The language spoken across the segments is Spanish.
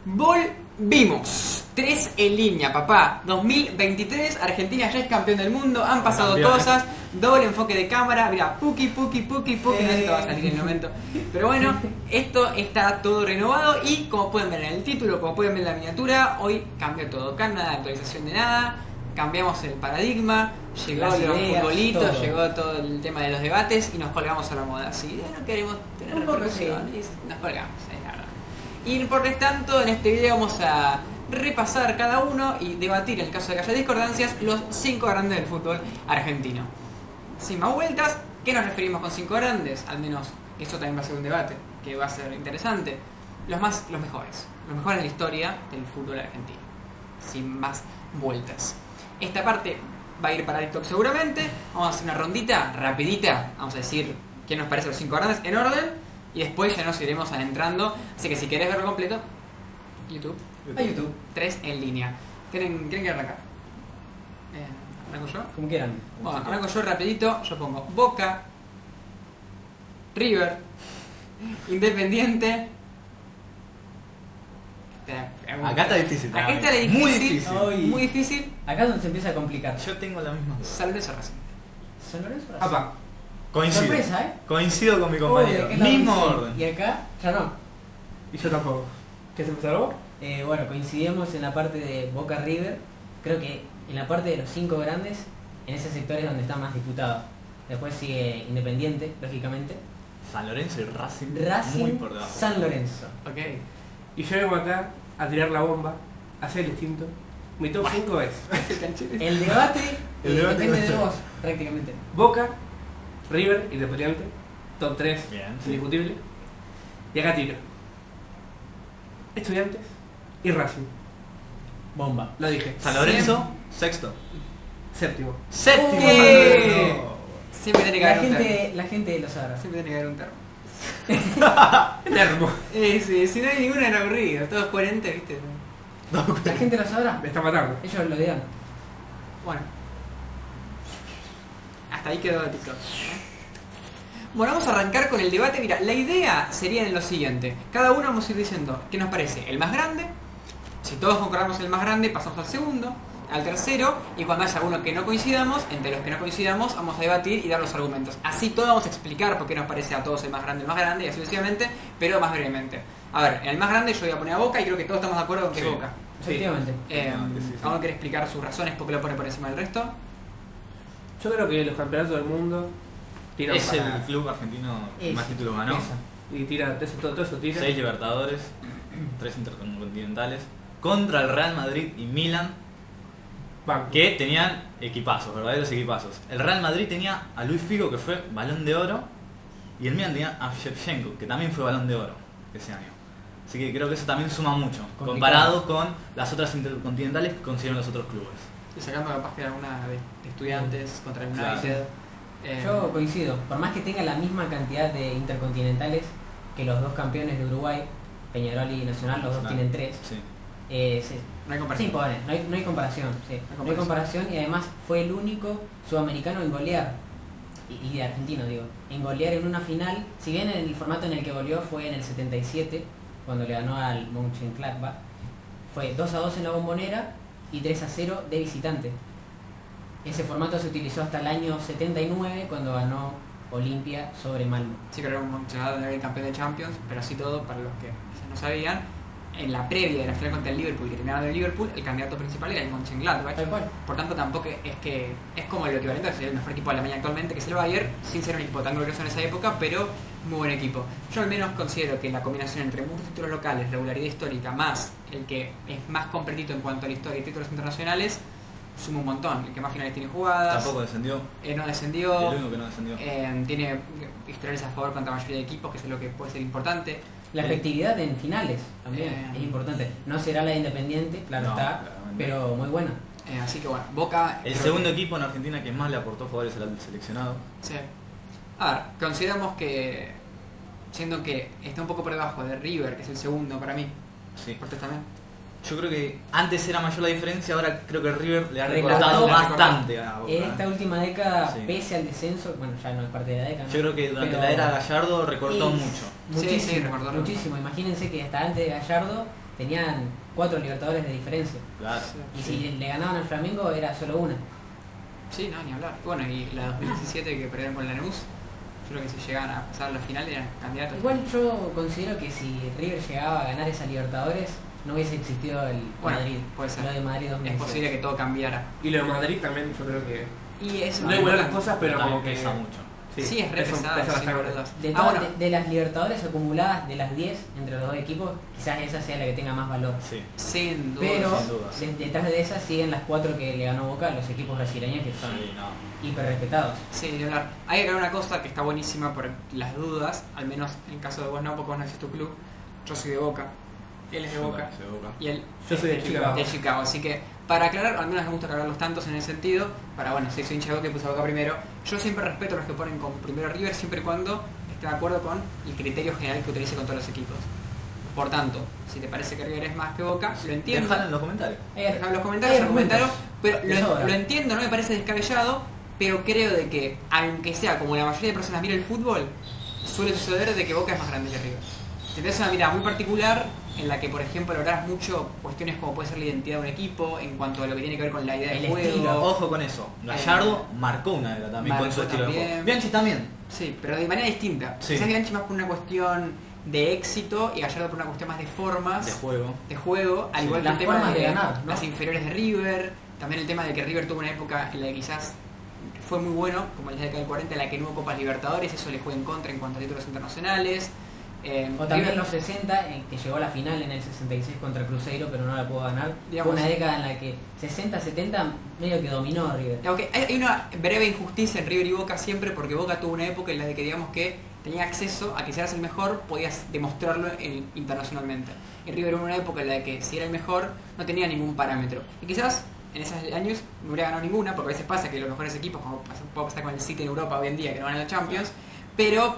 Volvimos. 3 en línea, papá. 2023, Argentina ya es campeón del mundo. Han pasado Campeón, cosas. Doble enfoque de cámara. Mira, puki. No sé si va a salir en el momento. Pero bueno, esto está todo renovado. Y como pueden ver en el título, como pueden ver en la miniatura, hoy cambió todo. Nada de actualización de nada. Cambiamos el paradigma. Llegó Las los ideas, futbolitos, todo. llegó todo el tema de los debates y nos colgamos a la moda. Si no queremos tener Un poco repercusión, y nos colgamos, es la verdad. Y por lo tanto, en este video vamos a repasar cada uno y debatir, en el caso de que haya discordancias, los 5 grandes del fútbol argentino. Sin más vueltas, ¿qué nos referimos con 5 grandes? Al menos eso también va a ser un debate, que va a ser interesante. Los mejores de la historia del fútbol argentino. Sin más vueltas. Esta parte va a ir para TikTok seguramente. Vamos a hacer una rondita rapidita. Vamos a decir qué nos parece los 5 grandes en orden. Y después ya nos iremos adentrando. Así que si querés verlo completo, YouTube. A YouTube. 3 en línea. ¿Quieren que arrancar? ¿Arranco yo? Como quieran. Bueno, arranco yo rapidito. Yo pongo Boca, River, Independiente. Acá está difícil. Acá para está mí. la Muy difícil. difícil. Ay. Muy difícil. Acá es donde se empieza a complicar. Yo tengo la misma. San Lorenzo Racing. San Lorenzo. Racing. Apa. Coincido. Sorpresa, ¿eh? Coincido con mi Uy, compañero. ¿de qué lado Mismo dice? orden. Y acá, ya no. Y yo tampoco. ¿Qué se empezó? Bueno, coincidimos en la parte de Boca River. Creo que en la parte de los 5 grandes, en ese sector es donde está más disputado. Después sigue Independiente, lógicamente. San Lorenzo y Racing. Racing, Muy por debajo. San Lorenzo. Ok. Y yo vengo acá a tirar la bomba, a hacer el instinto. Mi top 5 es El debate, El debate depende de no está. vos, prácticamente. Boca, River, Independiente, top 3, Bien, sí. indiscutible. Y acá tiro Estudiantes y Racing. Bomba. Lo dije. San Lorenzo, sexto. Séptimo. Séptimo. ¡Eh! San Lorenzo. Siempre tiene que La haber un termo. gente, la gente lo sabrá. Siempre tiene que haber un termo. Termo. Sí, si no hay ninguno era aburrido. Todo es coherente, ¿viste? La gente lo sabrá. Me está matando. Ellos lo dirán. Bueno. Hasta ahí quedó TikTok. Bueno, vamos a arrancar con el debate. Mira, la idea sería lo siguiente. Cada uno vamos a ir diciendo qué nos parece el más grande. Si todos concordamos en el más grande, pasamos al segundo, al tercero. Y cuando haya alguno que no coincidamos, entre los que no coincidamos, vamos a debatir y dar los argumentos. Así todos vamos a explicar por qué nos parece a todos el más grande, y así sucesivamente, pero más brevemente. A ver, en el más grande yo voy a poner a Boca y creo que todos estamos de acuerdo con que Sí. es Boca. Efectivamente. Sí. ¿Cada uno quiere explicar sus razones por qué lo pone por encima del resto? Yo creo que los campeonatos del mundo tiran Es para... el club argentino que Es- más títulos ganó. esa. Y tira, todo eso tira. 6 Libertadores, 3 intercontinentales. Contra el Real Madrid y Milan, Banco. que tenían equipazos, verdaderos equipazos. El Real Madrid tenía a Luis Figo, que fue Balón de Oro, y el Milan tenía a Shevchenko, que también fue Balón de Oro ese año. Así que creo que eso también suma mucho, Complicado. comparado con las otras intercontinentales que consiguieron los otros clubes. Y sacando capaz que alguna de estudiantes contra el Claro. United. Yo coincido. Por más que tenga la misma cantidad de intercontinentales que los dos campeones de Uruguay, Peñarol y Nacional, los dos Nacional. tienen 3. Sí. no hay Sí, comparación. impone, no hay comparación, sí. No hay comparación y además fue el único sudamericano en golear, y de argentino digo, en golear en una final, si bien el formato en el que goleó fue en el 77, cuando le ganó al Mönchengladbach, fue 2-2 en la Bombonera y 3-0 de visitante. Ese formato se utilizó hasta el año 79 cuando ganó Olimpia sobre Malmo. Sí, que era un Mönchengladbach era el campeón de Champions, pero así todo, para los que quizás no sabían, en la previa de la final contra el Liverpool, que terminaron el Liverpool, el candidato principal era el Mönchengladbach. Tal cual. Por tanto, tampoco es que es como el equivalente a ser el mejor equipo de Alemania actualmente, que es el Bayern, sin ser un equipo tan glorioso en esa época, pero muy buen equipo. Yo al menos considero que la combinación entre muchos títulos locales, regularidad histórica, más el que es más completito en cuanto a la historia y títulos internacionales, suma un montón. El que más finales tiene jugadas, Tampoco descendió. no descendió, El único que no descendió. tiene historiales a favor contra la mayoría de equipos, que eso es lo que puede ser importante. La efectividad en finales también es importante. No será la de Independiente, claro No, está, claramente. pero muy buena. Así que bueno, Boca... El creo segundo que- equipo en Argentina que más le aportó jugadores al seleccionado. Sí. A ver, consideramos que, siendo que está un poco por debajo de River, que es el segundo para mí, Sí. ¿Portes también? Yo creo que antes era mayor la diferencia, ahora creo que River le ha Recortado. recortado Le ha bastante a Boca. En esta última década, Sí. pese al descenso, bueno, ya no es parte de la década, ¿no? Yo creo que durante Pero- la era Gallardo recortó Sí. mucho. Sí, Muchísimo, recortó muchísimo. Imagínense que hasta antes de Gallardo tenían 4 Libertadores de diferencia. Claro. Y si le ganaban al Flamengo era solo una. Sí, no, ni hablar. Bueno, y la 2017 que perdieron con Lanús, yo creo que si llegaban a pasar a la final eran candidatos. Igual yo considero que si River llegaba a ganar esa Libertadores, no hubiese existido el Bueno, Madrid. puede ser. Lo de Madrid Es 2016. posible que todo cambiara. Y lo de Madrid también, yo creo que. Y eso No hay buenas cosas, pero también como que. pesa mucho. Sí, es re pesa- pesado, pesa sin bastante. dudas. De, todas- de las Libertadores acumuladas, de las 10 entre los dos equipos, quizás esa sea la que tenga más valor. Sí. Sin duda. Pero sin dudas. detrás de esas siguen las 4 que le ganó Boca a los equipos brasileños que son Sí, no. hiper respetados. Sí, ni hablar. Hay que aclarar una cosa que está buenísima por las dudas, al menos en el caso de vos no, porque vos no haces tu club. Yo soy de Boca, él es de Boca Sí, de Boca. y él Yo soy de es Chicago. de Chicago. Así que para aclarar, al menos me gusta aclarar los tantos en ese sentido, para bueno, si soy hincha de Boca y puse a Boca primero, yo siempre respeto a los que ponen como primero a River siempre y cuando esté de acuerdo con el criterio general que utilice con todos los equipos. Por tanto, si te parece que River es más que Boca, lo entiendo. Déjalo en los comentarios. Dejad en los comentarios, argumentaros, pero De sobra. lo entiendo, no me parece descabellado, pero creo de que, aunque sea como la mayoría de personas mira el fútbol, suele suceder de que Boca es más grande que River. Si tenés una mirada muy particular, en la que por ejemplo lográs mucho cuestiones como puede ser la identidad de un equipo, en cuanto a lo que tiene que ver con la idea El de juego. estilo. Ojo con eso. Gallardo marcó una era también con su Marcó estilo de también. juego. Bianchi también. Sí, pero de manera distinta. Sí. Quizás Bianchi más por una cuestión de éxito y Gallardo por una cuestión más de formas. De juego. De juego, al Sí. igual que Las el tema formas de, de ganar, ¿no? las inferiores de River, también el tema de que River tuvo una época en la que quizás fue muy bueno, como en la década del 40, en la que no hubo Copas Libertadores, eso le juega en contra en cuanto a títulos internacionales. O también River- los 60, que llegó a la final en el 66 contra Cruzeiro, pero no la pudo ganar. Digamos, Fue una década en la que 60-70 medio que dominó a River. Aunque hay una breve injusticia en River y Boca siempre, porque Boca tuvo una época en la que digamos que tenía acceso a que si eras el mejor podías demostrarlo internacionalmente. Y River hubo una época en la que si era el mejor no tenía ningún parámetro. Y quizás en esos años no hubiera ganado ninguna, porque a veces pasa que los mejores equipos, como puede pasar con el City en Europa hoy en día, que no ganan la Champions, pero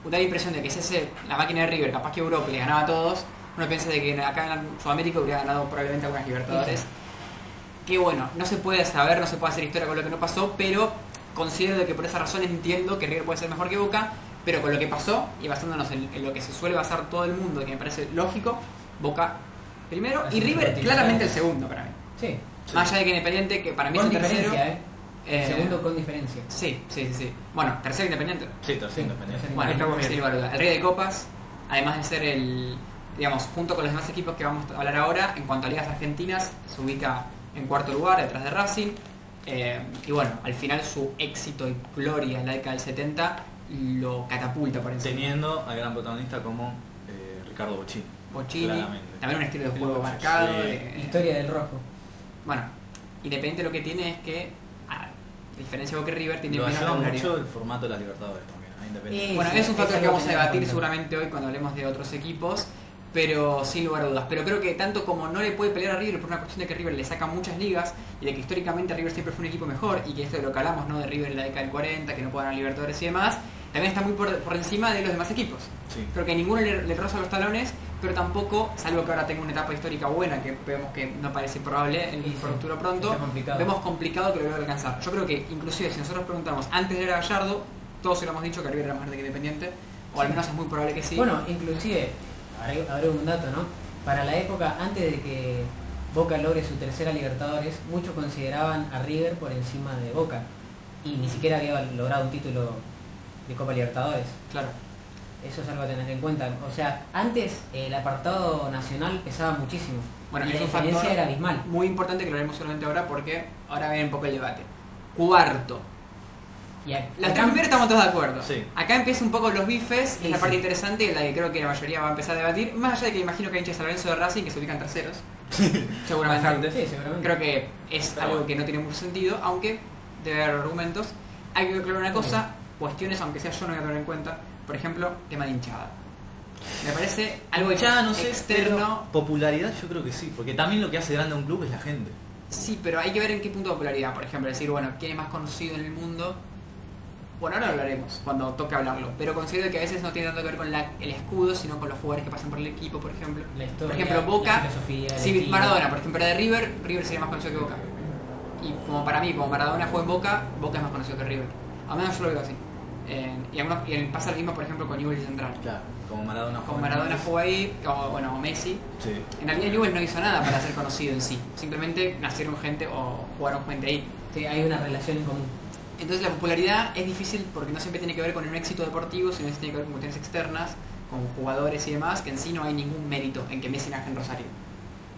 da la impresión de que si ese, la máquina de River capaz que Europa le ganaba a todos, uno piensa de que acá en Sudamérica hubiera ganado probablemente algunas Libertadores. Que bueno, no se puede saber, no se puede hacer historia con lo que no pasó, pero considero de que por esa razón entiendo que River puede ser mejor que Boca, pero con lo que pasó y basándonos en lo que se suele basar todo el mundo, que me parece lógico, Boca primero y Así River es, claramente el segundo para mí. Sí, Más allá de que Independiente, que para mí con es el tercero. diferencia, eh, Segundo con diferencia. Sí. Bueno, tercero Independiente. Sí, tercero Sí, independiente. tercero. Bueno, Estamos bien. sin lugar a dudas. El rey de copas, además de ser el, digamos, junto con los demás equipos que vamos a hablar ahora, en cuanto a ligas argentinas, se ubica en cuarto lugar, detrás de Racing. Y bueno, al final su éxito y gloria en la década del 70 lo catapulta por encima. Teniendo al gran protagonista como Ricardo Bochini. Bochini, Claramente. también un estilo de juego marcado. Sí. Historia del rojo. Bueno, Independiente lo que tiene es que, a diferencia de Boca y River, tiene Lo menos ayuda regularidad. mucho el formato de la Libertadores también, a Independiente. Bueno, Sí, es un factor es que algo vamos a que tener en debatir cuenta. seguramente hoy cuando hablemos de otros equipos, pero sin lugar a dudas. Pero creo que tanto como no le puede pelear a River por una cuestión de que River le saca muchas ligas y de que históricamente River siempre fue un equipo mejor y que esto de lo que hablamos, ¿no? De River en la década del 40, que no puede ganar Libertadores y demás, también está muy por encima de los demás equipos. Sí. Creo que ninguno le roza los talones, pero tampoco, salvo que ahora tenga una etapa histórica buena, que vemos que no parece probable en el Sí, futuro pronto, está complicado. vemos complicado que lo logre alcanzar. Yo creo que inclusive si nosotros preguntamos antes de ir a Gallardo, todos hubiéramos dicho que River era más grande que Independiente, o al menos es muy probable que sí. Bueno, inclusive, habrá un dato, ¿no? Para la época, antes de que Boca logre su tercera Libertadores, muchos consideraban a River por encima de Boca. Y ni siquiera había logrado un título de Copa Libertadores. Claro. Eso es algo a tener en cuenta. O sea, antes el apartado nacional pesaba muchísimo. Bueno, y la es un diferencia factor era abismal. muy importante que lo haremos solamente ahora porque ahora viene un poco el debate. Cuarto. Y a- Las acá- tres primeras estamos todos de acuerdo. Sí. Acá empieza un poco los bifes, Sí, es la sí. parte interesante en la que creo que la mayoría va a empezar a debatir, más allá de que imagino que hay hinchas de San Lorenzo de Racing que se ubican terceros. Seguramente. Bastante. Sí, seguramente. Creo que es Pero algo bueno. que no tiene mucho sentido, aunque debe haber argumentos. Hay que aclarar una cosa, cuestiones, aunque sea yo no voy a tener en cuenta, por ejemplo, tema de hinchada. Me parece algo Ya no sé, externo. pero popularidad yo creo que sí, porque también lo que hace grande a un club es la gente. Sí, pero hay que ver en qué punto de popularidad. Por ejemplo, decir, bueno, ¿quién es más conocido en el mundo? Bueno, ahora lo hablaremos cuando toque hablarlo. Pero considero que a veces no tiene tanto que ver con el escudo, sino con los jugadores que pasan por el equipo, por ejemplo. La historia, Por ejemplo, la Boca, filosofía, el si estilo. Maradona, por ejemplo, era de River, River sería más conocido que Boca. Y como para mí, como Maradona fue en Boca, Boca es más conocido que River. A menos yo lo veo así. Y pasa lo mismo, por ejemplo, con Newell's Central. Claro, como Maradona Como Maradona jugó ahí, o Messi. Sí. En realidad Newell's no hizo nada para ser conocido en sí. Simplemente nacieron gente o jugaron gente ahí. Sí, hay una relación en común. Entonces la popularidad es difícil porque no siempre tiene que ver con un éxito deportivo, sino que tiene que ver con cuestiones externas, con jugadores y demás, que en sí no hay ningún mérito en que Messi nace en Rosario.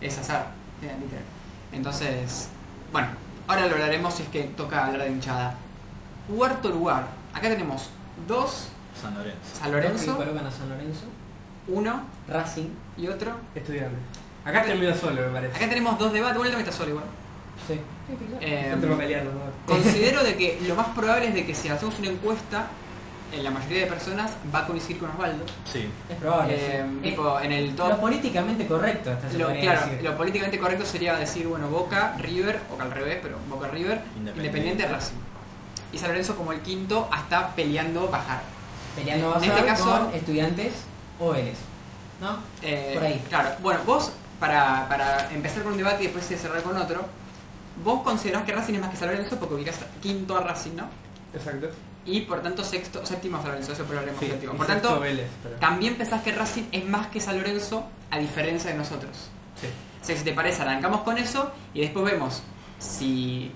Es azar, literal. Entonces, bueno, ahora lo hablaremos si es que toca hablar de hinchada. Cuarto lugar. Acá tenemos 2, San Lorenzo. San Lorenzo, Que colocan a San Lorenzo, 1 Racing. y otro. Estudiantes. Acá estoy medio solo, me parece. Acá tenemos 2 debates, vuelta está solo igual. Sí. No tengo que pelear los dos. Considero de que lo más probable es de que si hacemos una encuesta, en la mayoría de personas va a coincidir con Osvaldo. Sí. Es probable. Sí. Tipo, en el top. Lo políticamente correcto, hasta se podría Claro, decir. lo políticamente correcto sería decir, bueno, Boca, River, o al revés, pero Boca, River, Independiente, Racing. Y San Lorenzo como el quinto, hasta peleando bajar. Peleando en bajar este caso, con Estudiantes o Vélez. ¿No? Por ahí. Claro, bueno, vos, para empezar con un debate y después de cerrar con otro, vos considerás que Racing es más que San Lorenzo porque ubicás quinto a Racing, ¿no? Exacto. Y por tanto séptimo a San Lorenzo, eso probablemente Sí, séptimo. y Por sexto tanto, Vélez, pero- también pensás que Racing es más que San Lorenzo a diferencia de nosotros. Sí. O sea, si te parece, arrancamos con eso y después vemos si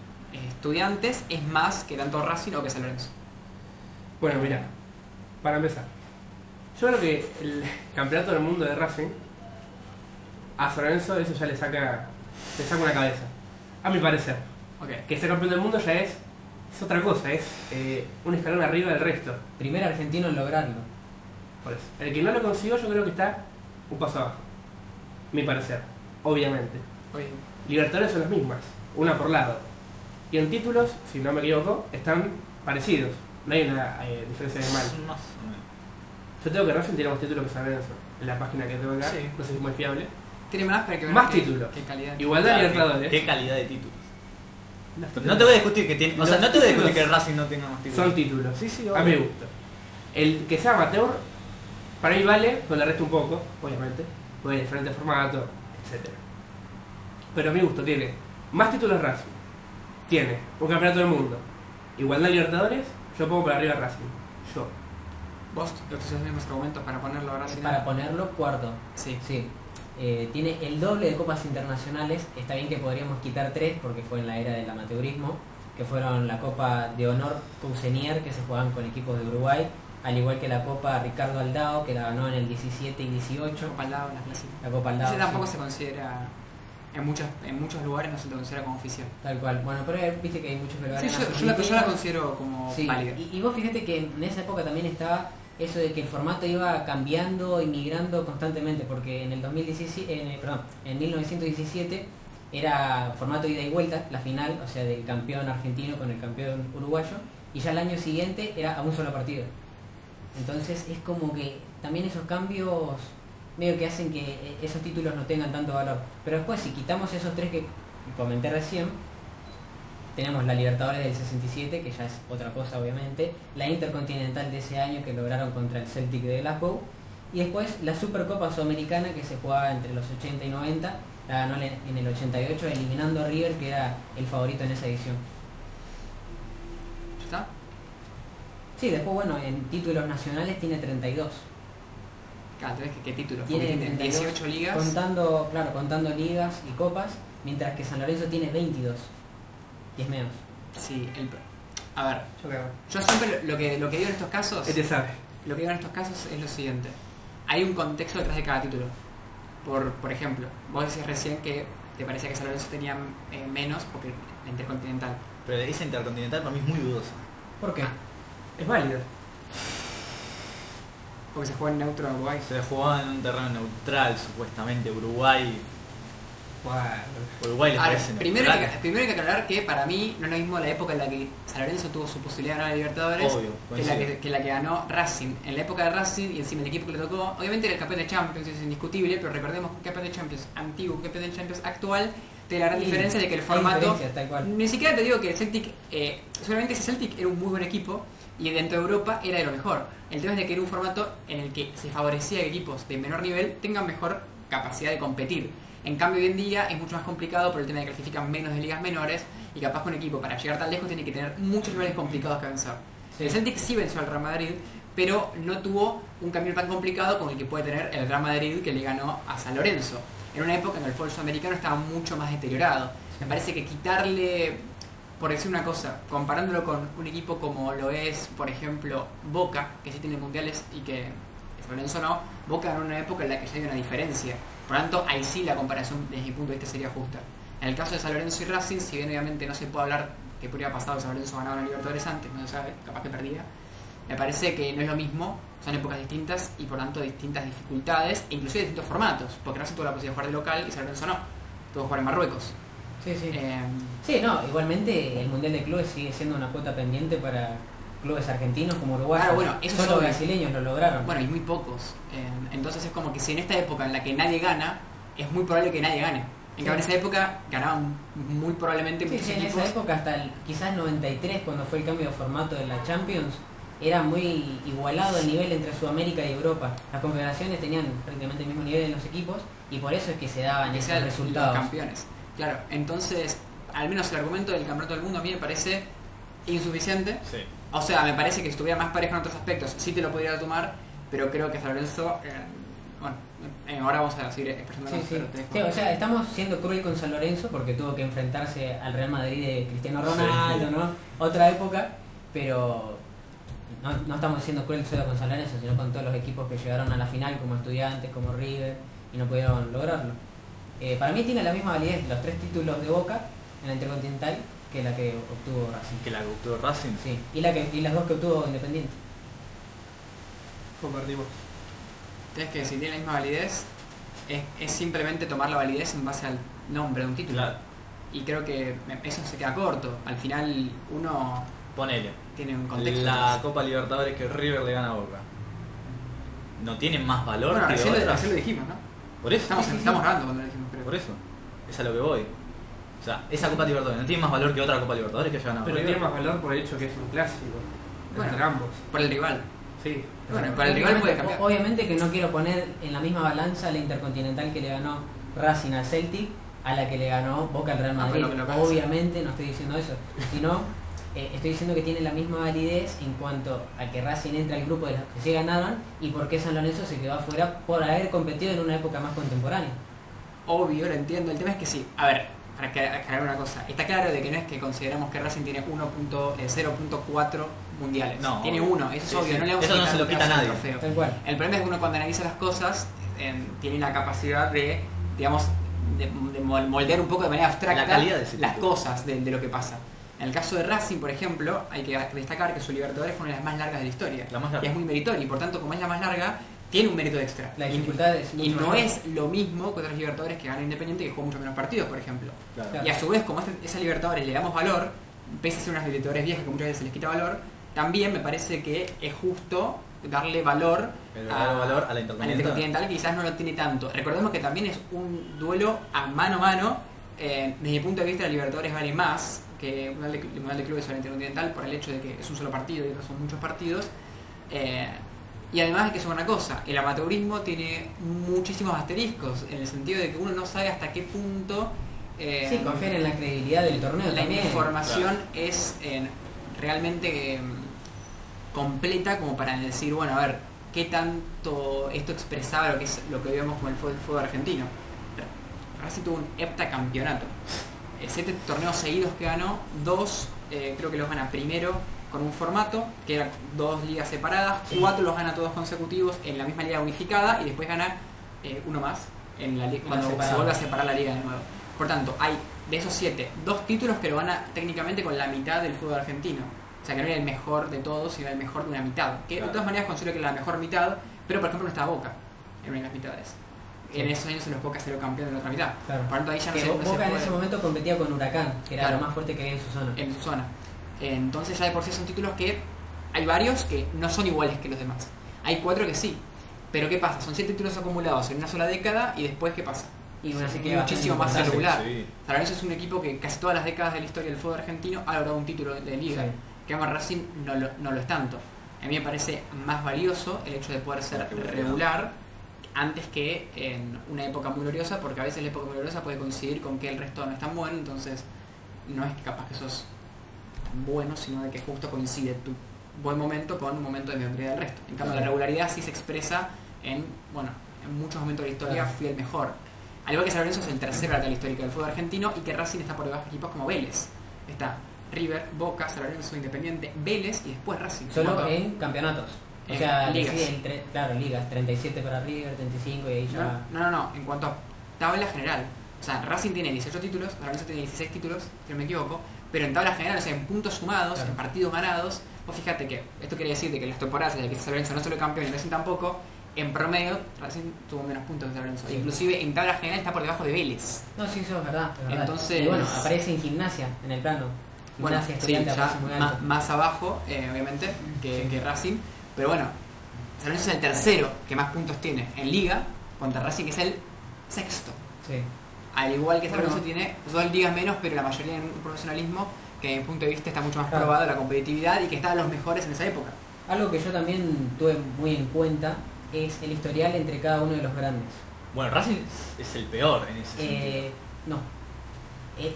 Estudiantes es más que tanto Racing o que San Lorenzo. Bueno, mira, para empezar, yo creo que el campeonato del mundo de Racing a San Lorenzo eso ya le saca una cabeza, a mi parecer. Ok. Que ser campeón del mundo ya es otra cosa, es un escalón arriba del resto. Primer argentino en lograrlo. Por eso. El que no lo consiguió yo creo que está un paso abajo, mi parecer, obviamente. Oye, Libertadores son las mismas, una por lado. Y en títulos, si no me equivoco, están parecidos. No hay una diferencia de mal. Más o menos. Yo tengo que Racing tiene más títulos que San Lorenzo. En la página que tengo acá, Sí. no sé si es muy fiable. tiene más para que vean Más qué- títulos. qué calidad. Igualdad Claro, Libertadores. ¿Qué calidad de títulos? Los No te voy a discutir que tiene. O sea, Los no te voy a discutir títulos que Racing no tenga más títulos. Son títulos. Sí, sí, A obvio. mi gusto. El que sea amateur, para mí vale, con la resto un poco, obviamente. Porque hay diferentes formatos, etc. Pero a mi gusto tiene más títulos Racing. Tiene un campeonato del mundo. Igualdad Libertadores, yo pongo por arriba Racing. Yo. Vos, los mismos argumentos para ponerlo a Racing. Para ponerlo cuarto. Sí. Sí. Tiene el doble de copas internacionales. Está bien que podríamos quitar 3 porque fue en la era del amateurismo, que fueron la Copa de Honor Cousenier, que se jugaban con equipos de Uruguay, al igual que la Copa Ricardo Aldao, que la ganó en el 17 y 18. Copa Aldao, las clásicas. La Copa Aldao. Ese tampoco sí, se considera. En muchos lugares no se lo considera como oficial. tal cual. Bueno, pero viste que hay muchos que lo Sí, ganan yo la considero como Sí, válida. y vos fíjate que en esa época también estaba eso de que el formato iba cambiando y migrando constantemente, porque en el 2017, en 1917 era formato ida y vuelta, la final, o sea, del campeón argentino con el campeón uruguayo, y ya el año siguiente era a un solo partido. Entonces es como que también esos cambios medio que hacen que esos títulos no tengan tanto valor. Pero después si quitamos esos 3 que comenté recién, tenemos la Libertadores del 67, que ya es otra cosa obviamente, la Intercontinental de ese año que lograron contra el Celtic de Glasgow, y después la Supercopa Sudamericana que se jugaba entre los 80 y 90, la ganó en el 88 eliminando a River, que era el favorito en esa edición. ¿Ya está? Sí, después bueno, en títulos nacionales tiene 32. Claro, ¿ves qué títulos? Tiene Porque tiene 32, 18 ligas. contando ligas y copas, mientras que San Lorenzo tiene 22. Y es menos. Sí, a ver, Yo creo. yo siempre lo que digo en estos casos, Este sabe. lo que digo en estos casos es lo siguiente. Hay un contexto detrás de cada título. Por ejemplo, vos decís recién que te parecía que San Lorenzo tenía menos porque la Intercontinental. Pero esa intercontinental para mí es muy dudosa. ¿Por qué? Es válido. Porque se juega en neutro en Uruguay. Se jugaba en un terreno neutral, supuestamente. Uruguay Bueno. les Ahora, parece primero neutral. hay que aclarar que para mí no es lo mismo la época en la que San Lorenzo tuvo su posibilidad de ganar a Libertadores Obvio, que la que ganó Racing. En la época de Racing y encima el equipo que le tocó, obviamente era el campeón de Champions, es indiscutible, pero recordemos que el campeón de Champions antiguo, el campeón de Champions actual, tiene la gran Sí, diferencia de que el hay formato... diferencias, tal cual. Ni siquiera te digo que el Celtic, solamente ese Celtic era un muy buen equipo y dentro de Europa era de lo mejor. El tema es de que era un formato en el que se favorecía que equipos de menor nivel tengan mejor capacidad de competir. En cambio hoy en día es mucho más complicado por el tema de que clasifican menos de ligas menores y capaz que un equipo para llegar tan lejos tiene que tener muchos rivales complicados que vencer. Sí. El Celtic sí venció al Real Madrid, pero no tuvo un camino tan complicado como el que puede tener el Real Madrid, que le ganó a San Lorenzo. En una época en que el fútbol sudamericano estaba mucho más deteriorado. Me parece que quitarle, por decir una cosa, comparándolo con un equipo como lo es, por ejemplo, Boca, que sí tiene mundiales y que San Lorenzo no, Boca ganó en una época en la que ya hay una diferencia. Por lo tanto, ahí sí la comparación desde mi punto de vista sería justa. En el caso de San Lorenzo y Racing, si bien obviamente no se puede hablar que podría pasado que San Lorenzo ganaba la Libertadores antes, no se sabe, capaz que perdía, me parece que no es lo mismo, son épocas distintas y por lo tanto distintas dificultades e inclusive distintos formatos, porque Racing tuvo la posibilidad de jugar de local y San Lorenzo no, tuvo que jugar en Marruecos. Sí, sí. Eh, Sí, no, igualmente el Mundial de Clubes sigue siendo una cuota pendiente para clubes argentinos como uruguayos. Claro, bueno, eso es solo obvio. brasileños lo lograron. bueno, y muy pocos. Entonces es como que si en esta época en la que nadie gana, es muy probable que nadie gane. En cambio, en esa época ganaban muy probablemente Sí, muchos sí, en equipos. esa época hasta quizás 93, cuando fue el cambio de formato de la Champions, era muy igualado el nivel entre Sudamérica y Europa. Las confederaciones tenían prácticamente el mismo nivel en los equipos y por eso es que se daban que esos sean resultados. los campeones. Claro, entonces, al menos el argumento del campeonato del mundo a mí me parece insuficiente. Sí. O sea, me parece que si estuviera más parejo en otros aspectos, sí te lo podría tomar, pero creo que San Lorenzo, bueno, ahora vamos a seguir expresándonos. Sí, sí. pero te dejo. Sí, o sea, estamos siendo cruel con San Lorenzo porque tuvo que enfrentarse al Real Madrid de Cristiano Ronaldo, Sí. ¿no? Otra época, pero no estamos siendo cruel solo con San Lorenzo, sino con todos los equipos que llegaron a la final, como Estudiantes, como River, y no pudieron lograrlo. Para mí tiene la misma validez los 3 títulos de Boca en la Intercontinental que la que obtuvo Racing. Que la que obtuvo Racing. Sí, y las 2 que obtuvo Independiente. Compartimos. Es que si tiene la misma validez, es simplemente tomar la validez en base al nombre de un título. Claro. Y creo que eso se queda corto. Al final uno Ponele. tiene un contexto. La Copa Libertadores que River le gana a Boca. ¿No tiene más valor Bueno, que recién otras? lo dijimos, ¿no? Por eso. Estamos grabando cuando lo dijimos, creo. Por eso. Es a lo que voy. O sea, esa Copa Libertadores no tiene más valor que otra Copa Libertadores que haya ganado Pero River. tiene más valor por el hecho que es un clásico. Bueno. Entre ambos. Por el rival. Sí. Bueno, para el rival puede cambiar. Obviamente que no quiero poner en la misma balanza la Intercontinental que le ganó Racing al Celtic a la que le ganó Boca al Real Ah, Madrid. pero lo que pasa- Obviamente no estoy diciendo eso, sino estoy diciendo que tiene la misma validez en cuanto a que Racing entra al grupo de los que sí ganaron y por qué San Lorenzo se quedó afuera por haber competido en una época más contemporánea. Obvio, lo entiendo. El tema es que sí. A ver, para aclarar una cosa. Está claro de que no es que consideramos que Racing tiene 0.4 mundiales. No, tiene obvio. uno, eso es Sí, obvio. sí. No le vamos Eso a no quitar se lo un quita pedazo nadie. del trofeo. Tal cual. El problema es que uno cuando analiza las cosas tiene la capacidad de, digamos, de moldear un poco de manera abstracta La calidad de ese las título. cosas de lo que pasa. En el caso de Racing, por ejemplo, hay que destacar que su Libertadores fue una de las más largas de la historia. La más larga. Y es muy meritoria y por tanto, como es la más larga, tiene un mérito extra. La Y- dificultad es y mucho no mayor. es lo mismo que otros Libertadores que ganan Independiente, que juegan mucho menos partidos, por ejemplo. Claro. Claro. Y a su vez, como esa Libertadores le damos valor, pese a ser unas Libertadores viejas que muchas veces se les quita valor, también me parece que es justo darle valor El verdadero valor a la a Intercontinental. Intercontinental, que quizás no lo tiene tanto. Recordemos que también es un duelo a mano. Desde mi punto de vista, la Libertadores vale más que el Mundial de Clubes o la Intercontinental por el hecho de que es un solo partido y no son muchos partidos. Y además hay que saber una cosa, el amateurismo tiene muchísimos asteriscos, en el sentido de que uno no sabe hasta qué punto Sí, confiar en la credibilidad del torneo la también. información es realmente completa como para decir, bueno, a ver, qué tanto esto expresaba lo que es lo que vemos como el fútbol argentino. Racing tuvo un heptacampeonato. 7 torneos seguidos que ganó, 2 creo que los gana primero con un formato, que eran 2 ligas separadas, 4 los gana todos consecutivos en la misma liga unificada y después gana uno más en la cuando se separada. vuelve a separar la liga de nuevo. Por tanto, hay de esos 7, 2 títulos que lo gana técnicamente con la mitad del fútbol argentino. O sea que no era el mejor de todos, sino el mejor de una mitad. Que Claro. de todas maneras considero que era la mejor mitad, pero por ejemplo no estaba Boca en una de las mitades. En esos años en los Boca se lo campeón de la otra mitad. Claro. Por tanto ahí ya no Que se, no se Boca en puede- ese momento competía con Huracán, que era Claro. lo más fuerte que había en su zona. en su zona. Entonces ya de por sí son títulos que hay varios que no son iguales que los demás. Hay 4 que sí. Pero ¿qué pasa? Son 7 títulos acumulados en una sola década y después ¿qué pasa? Y una Sí, sequía muchísimo más bastante irregular. Sí. San Lorenzo es un equipo que casi todas las décadas de la historia del fútbol argentino ha logrado un título de liga. Sí. Que además Racing no lo es tanto. A mí me parece más valioso el hecho de poder ser regular antes que en una época muy gloriosa, porque a veces la época muy gloriosa puede coincidir con que el resto no es tan bueno, entonces no es que capaz que sos tan bueno, sino de que justo coincide tu buen momento con un momento de mediocridad del resto. En cambio, la regularidad sí se expresa en muchos momentos de la historia fui el mejor. Al igual que San Lorenzo es el tercero de la tabla histórica del fútbol argentino y que Racing está por debajo de equipos como Vélez. Está River, Boca, San Lorenzo, Independiente, Vélez y después Racing. Solo en campeonatos. O sea, ligas. Claro, ligas. 37 para River, 35 y ahí ya... No. En cuanto a tabla general. O sea, Racing tiene 18 títulos, San Lorenzo tiene 16 títulos, si no me equivoco. Pero en tabla general, o sea, en puntos sumados, en partidos ganados, vos fíjate que esto quiere decir de que las temporadas en las que San Lorenzo no solo campeón y Racing tampoco, en promedio Racing tuvo menos puntos que San Lorenzo. Sí. Inclusive en tabla general está por debajo de Vélez. No, sí, eso es verdad. Entonces, y bueno, aparece en Gimnasia, en el plano. Gimnasia sí, Estudiante ya aparece muy alto. más abajo, obviamente, que Racing. Pero bueno, San Lorenzo es el tercero que más puntos tiene en Liga, contra Racing que es el sexto. Sí. Al igual que San Lorenzo tiene 2 ligas menos, pero la mayoría en un profesionalismo que desde mi punto de vista está mucho más probado la competitividad y que estaban los mejores en esa época. Algo que yo también tuve muy en cuenta es el historial entre cada uno de los grandes. Bueno, Racing es el peor en ese sentido. No.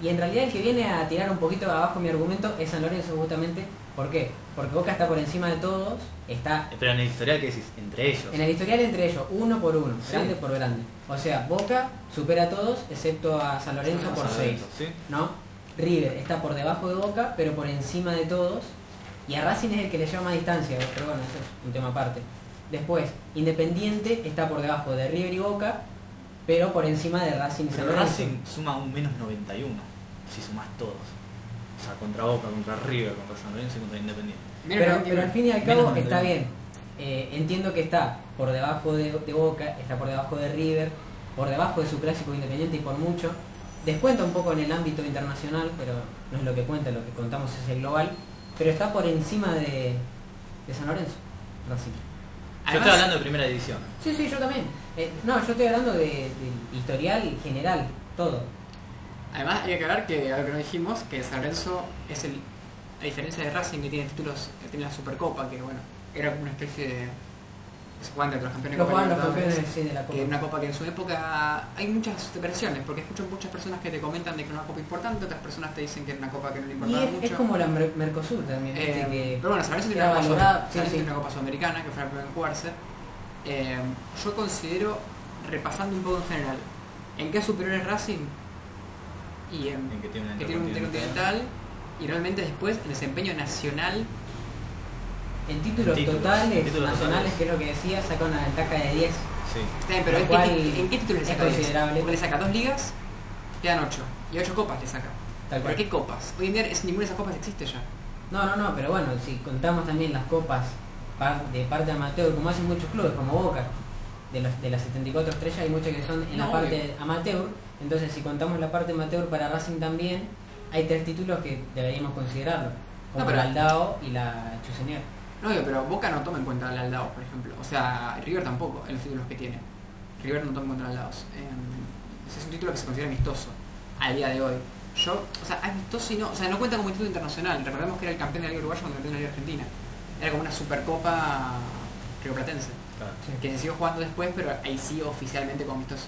Y en realidad el que viene a tirar un poquito abajo mi argumento es San Lorenzo justamente. ¿Por qué? Porque Boca está por encima de todos, está Pero en el historial, ¿qué decís? Entre ellos. en el historial entre ellos, uno por uno, Sí. grande por grande. O sea, Boca supera a todos excepto a San Lorenzo por 6, ¿Sí? ¿no? River está por debajo de Boca, pero por encima de todos. Y a Racing es el que le lleva más distancia, pero bueno, eso es un tema aparte. Después, Independiente está por debajo de River y Boca, pero por encima de Racing y San Pero Lorenzo. Racing suma un menos 91, si sumás todos. O sea, contra Boca, contra River, contra San Lorenzo y contra Independiente. Pero al fin y al Menos cabo de está 91. bien. Entiendo que está por debajo de Boca, está por debajo de River, por debajo de su clásico Independiente y por mucho. Descuenta un poco en el ámbito internacional, pero no es lo que cuenta, lo que contamos es el global. Pero está por encima de San Lorenzo, Racing. Yo estoy hablando de primera división. Sí, yo también. No, yo estoy hablando del historial general, todo. Además hay que aclarar que algo que no dijimos, que San Lorenzo es a diferencia de Racing que tiene títulos, que tiene la Supercopa, que bueno, era como una especie de se juegan entre los campeones Lo de Copa juegan los Libertadores, campeones sí, de la Copa. que es una copa que en su época hay muchas versiones, porque escucho muchas personas que te comentan de que era una copa importante, otras personas te dicen que era una copa que no le Y importaba mucho. es como la Mercosur también, ¿viste? Que Pero bueno, San Lorenzo tiene era una copa, valorada, San Lorenzo sí. tiene una copa sudamericana, que fue la primera en jugarse. Yo considero, repasando un poco en general, ¿en qué superior es Racing? Y en En que tiene un que tiene un intercontinental, y realmente después el desempeño nacional. En títulos Títulos, totales, títulos nacionales, totales. que es lo que decía, saca una ventaja de 10. Sí. Está bien, pero Lo ¿en cual en qué títulos le es saca 10? considerable. Porque le saca 2 ligas, quedan 8. Y 8 copas le saca. Tal ¿Pero cual. qué copas? Hoy en día ninguna de esas copas existe ya. No, pero bueno, si contamos también las copas de parte amateur, como hacen muchos clubes, como Boca, de las 74 estrellas, hay muchas que son en la No, parte amateur. Entonces, si contamos la parte amateur para Racing también, hay 3 títulos que deberíamos considerarlo, como No, pero- la Aldao y la Chusenier. No, pero Boca no toma en cuenta al Aldao, por ejemplo. O sea, River tampoco, en los títulos que tiene. River no toma en cuenta al Aldao. Ese es un título que se considera amistoso al día de hoy. O sea, amistoso y no. O sea, no cuenta como título internacional. Recordemos que era el campeón de la Liga Uruguaya cuando campeón de la Liga Argentina. Era como una supercopa rioplatense. Claro. Que se siguió jugando después, pero ahí sí oficialmente como amistoso.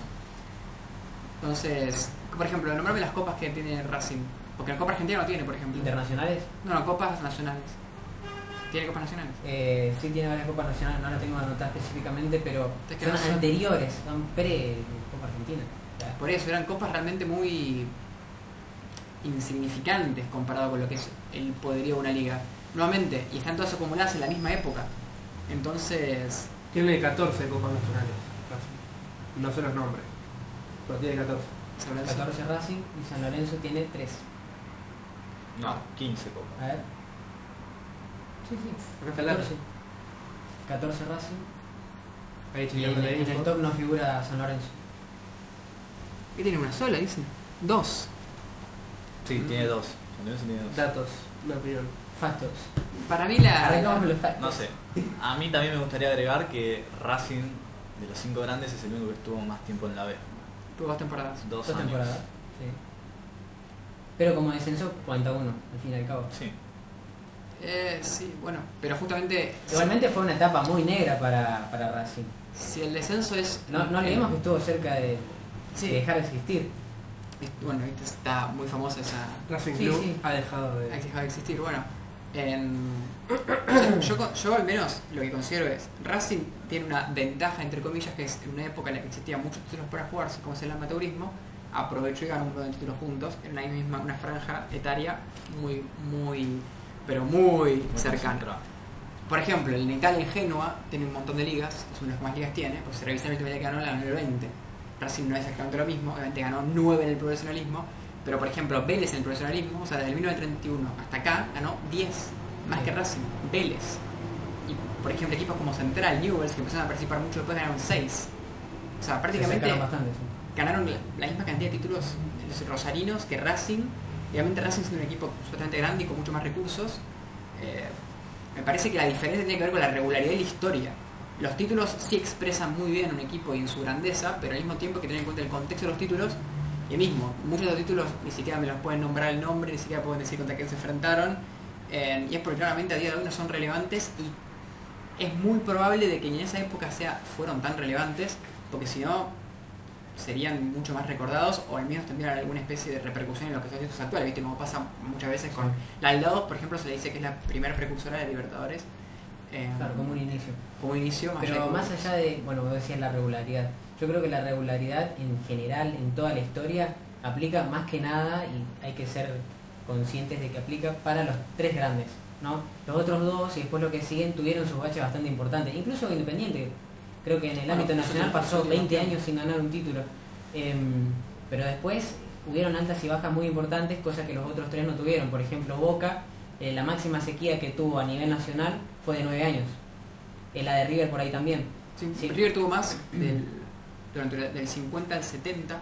Entonces, por ejemplo, nombrarme las copas que tiene Racing. Porque la Copa Argentina no tiene, por ejemplo. Internacionales, No, copas nacionales. ¿Tiene copas nacionales? sí tiene varias copas nacionales, no las tengo anotadas específicamente, pero Es que son no son- anteriores, son pre-Copa Argentina. O sea, Por eso, eran copas realmente muy insignificantes comparado con lo que es el poderío de una liga. Nuevamente, y están todas acumuladas en la misma época. Entonces, Tiene 14 copas nacionales. Racing. No sé los nombres, pero tiene 14. San Lorenzo- 14 Racing y San Lorenzo tiene 3. No, 15 copas. A ver. Sí, Acá está el dato. 14 Racing. Ahí Y chequeando la en el info. top no figura San Lorenzo. ¿Qué tiene una sola? Dicen. 2. Sí, tiene 2. San Lorenzo tiene 2. Datos, una opinión. Factos. Para mí la... Arrancamos con los factos. No sé. A mí también me gustaría agregar que Racing, de los 5 grandes, es el único que estuvo más tiempo en la B. Tuvo 2 temporadas. 2 Dos años. temporadas. Sí. Pero como descenso cuenta uno, al fin y al cabo. Sí. Sí, bueno, pero justamente... Igualmente fue una etapa muy negra para Racing. Si el descenso es... No olvidemos que estuvo cerca de Sí. dejar de existir. Bueno, viste, está muy famosa esa... Racing Sí, Club sí. ha dejado Ha de... dejado de existir. Bueno, Yo al menos lo que considero es, Racing tiene una ventaja, entre comillas, que es en una época en la que existían muchos títulos para jugarse, como es el amateurismo, aprovechó y ganó un montón de títulos juntos, en una franja etaria pero muy cercana. Por ejemplo, el Italia y el Genoa tienen un montón de ligas, es una de las que más ligas tiene, pues se revisa el último que ganó, la ganó el 20. Racing no es exactamente lo mismo, obviamente ganó 9 en el profesionalismo, pero por ejemplo Vélez en el profesionalismo, o sea, desde el 1931 hasta acá, ganó 10, más que Racing, Vélez. Y por ejemplo equipos como Central, Newell's, que empezaron a participar mucho después, ganaron 6. O sea, prácticamente Bastante, sí. ganaron la misma cantidad de títulos los rosarinos que Racing. Y obviamente Racing siendo un equipo absolutamente grande y con mucho más recursos. Me parece que la diferencia tiene que ver con la regularidad y la historia. Los títulos sí expresan muy bien un equipo y en su grandeza, pero al mismo tiempo hay que tener en cuenta el contexto de los títulos. Y mismo, muchos de los títulos ni siquiera me los pueden nombrar el nombre, ni siquiera pueden decir contra quién se enfrentaron. Y es porque claramente a día de hoy no son relevantes y es muy probable de que en esa época fueron tan relevantes, porque si no serían mucho más recordados o al menos tendrían alguna especie de repercusión en lo que son los títulos actuales, ¿viste? Como pasa muchas veces con la Aldados, por ejemplo, se le dice que es la primera precursora de Libertadores. Claro, como un inicio. Como inicio, Pero más allá de, bueno, vos decías la regularidad. Yo creo que la regularidad en general, en toda la historia, aplica más que nada, y hay que ser conscientes de que aplica para los 3 grandes, ¿no? Los otros 2 y después lo que siguen tuvieron sus baches bastante importantes. Incluso Independiente, creo que en el ámbito nacional pasó 20 años sin ganar un título. Pero después hubieron altas y bajas muy importantes, cosas que los otros 3 no tuvieron. Por ejemplo, Boca, la máxima sequía que tuvo a nivel nacional fue de 9 años. La de River por ahí también. Sí. River tuvo más del 50 al 70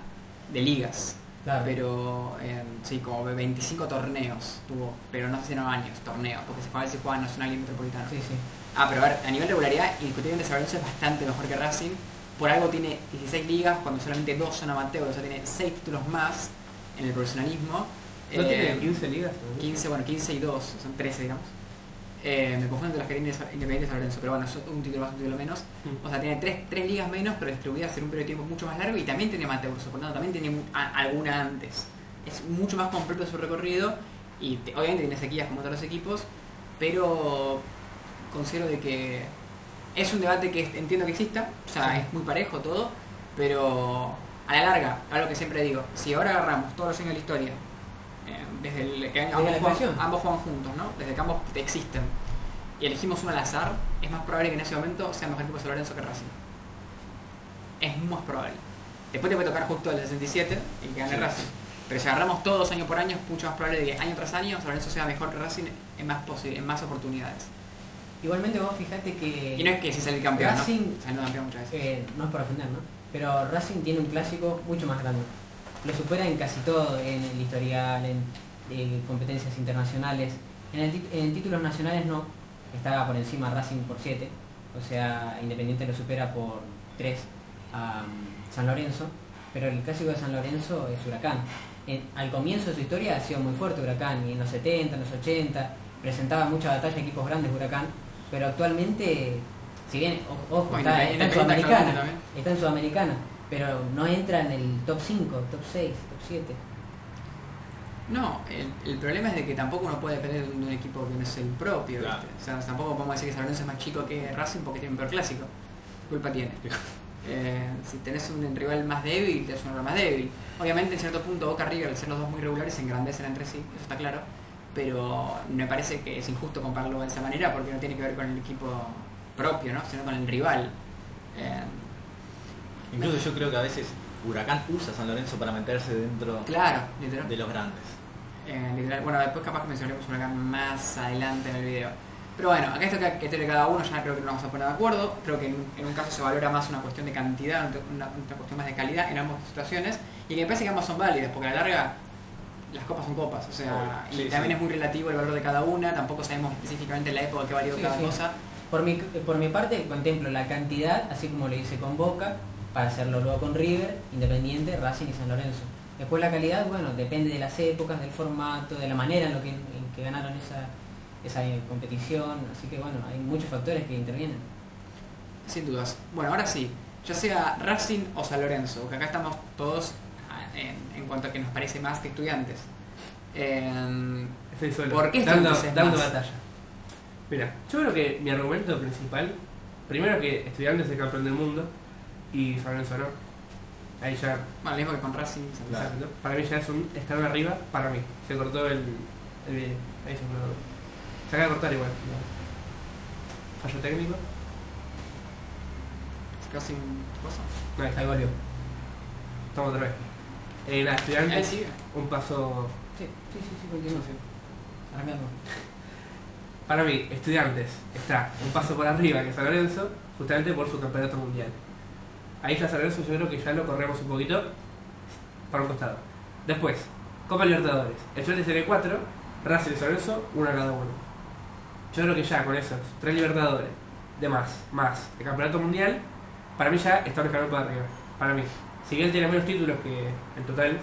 de ligas. Claro. Pero sí, como 25 torneos tuvo, pero no sé si no años, torneos, porque se juega nacional y metropolitano. Sí. Pero a ver, a nivel de regularidad, indiscutiblemente San Lorenzo es bastante mejor que Racing. Por algo tiene 16 ligas, cuando solamente 2 son amateur, o sea, tiene 6 títulos más en el profesionalismo. ¿No tiene 15 ligas? 15 y 2, son 13, digamos. Me confundo entre las que tiene Independiente y San Lorenzo, pero bueno, es un título más, un título menos. O sea, tiene 3 ligas menos, pero distribuidas en un periodo de tiempo mucho más largo, y también tiene amateur, por tanto, también tiene alguna antes. Es mucho más completo su recorrido, y obviamente tiene sequías como todos los equipos, pero considero de que es un debate que entiendo que exista, o sea, es muy parejo todo, pero a la larga, algo que siempre digo, si ahora agarramos todos los años de la historia, desde el que ambos juegan juntos, ¿no? Desde que ambos existen, y elegimos uno al azar, es más probable que en ese momento sea mejor equipo San Lorenzo que Racing. Es más probable. Después te puede tocar justo el 67 y que gane Racing. Pero si agarramos todos año por año, es mucho más probable de que año tras año San Lorenzo sea mejor que Racing en más oportunidades. Igualmente vos fijate que... Y no es que si sale el campeón, Racing, ¿no? Sale campeón muchas veces. No es por ofender, ¿no? Pero Racing tiene un clásico mucho más grande. Lo supera en casi todo, en el historial, en competencias internacionales. En títulos nacionales no, está por encima Racing por 7. O sea, Independiente lo supera por 3 a San Lorenzo. Pero el clásico de San Lorenzo es Huracán. Al comienzo de su historia ha sido muy fuerte Huracán, y en los 70, en los 80, presentaba mucha batalla equipos grandes Huracán. Pero actualmente, si bien, ojo, está en Sudamericana, pero no entra en el top 5, top 6, top 7. No, el problema es de que tampoco uno puede depender de un equipo que no es el propio, Claro. ¿viste? O sea, tampoco podemos decir que San Lorenzo es más chico que Racing porque tiene un peor clásico. ¿Qué culpa tiene? Si tenés un rival más débil, tenés un rival más débil. Obviamente en cierto punto Boca River, al ser los dos muy regulares, se engrandecen entre sí, eso está claro. Pero me parece que es injusto compararlo de esa manera porque no tiene que ver con el equipo propio, ¿no? Sino con el rival. Incluso yo creo que a veces Huracán usa San Lorenzo para meterse dentro Claro, literal. de los grandes. Literal. Bueno, después capaz que mencionaremos Huracán más adelante en el video. Pero bueno, acá esto que tiene cada uno ya creo que no nos vamos a poner de acuerdo. Creo que en un caso se valora más una cuestión de cantidad, una cuestión más de calidad en ambas situaciones. Y que me parece que ambas son válidas, porque a la larga las copas son copas. O sea, sí, y también es muy relativo el valor de cada una. Tampoco sabemos específicamente la época que valió cada cosa. Por mi parte contemplo la cantidad, así como lo hice con Boca, para hacerlo luego con River, Independiente, Racing y San Lorenzo. Después la calidad, bueno, depende de las épocas, del formato, de la manera en que ganaron esa competición, así que bueno, hay muchos factores que intervienen. Sin dudas. Bueno, ahora sí, ya sea Racing o San Lorenzo, porque acá estamos todos en cuanto a que nos parece más que estudiantes. ¿Por qué dando estudiantes es batalla? Mira, yo creo que mi argumento principal, primero que Estudiantes es el campeón del mundo y San Lorenzo no. Ahí ya, Bueno, lo mismo que con Racing. Claro. exacto. Para mí ya es un escalón arriba, para mí. Se cortó el video. Ahí se cortó. Se acaba de cortar igual. Fallo técnico. Se quedó sin cosa. No, ahí está. Ahí volvió. Estamos otra vez. Nada, Ahí Estudiantes, sigue. un paso. Sí, continúa. Armando. Para mí, Estudiantes está un paso por arriba que San Lorenzo, justamente por su campeonato mundial. Ahí ya San Lorenzo yo creo que ya lo corremos un poquito para un costado. Después, Copa Libertadores. Estudiantes tiene 4, Racing y San Lorenzo, 1 a cada uno. Yo creo que ya con esos 3 Libertadores, de más el campeonato mundial, para mí ya está un escalón para arriba. Para mí. Si bien tiene menos títulos que en total,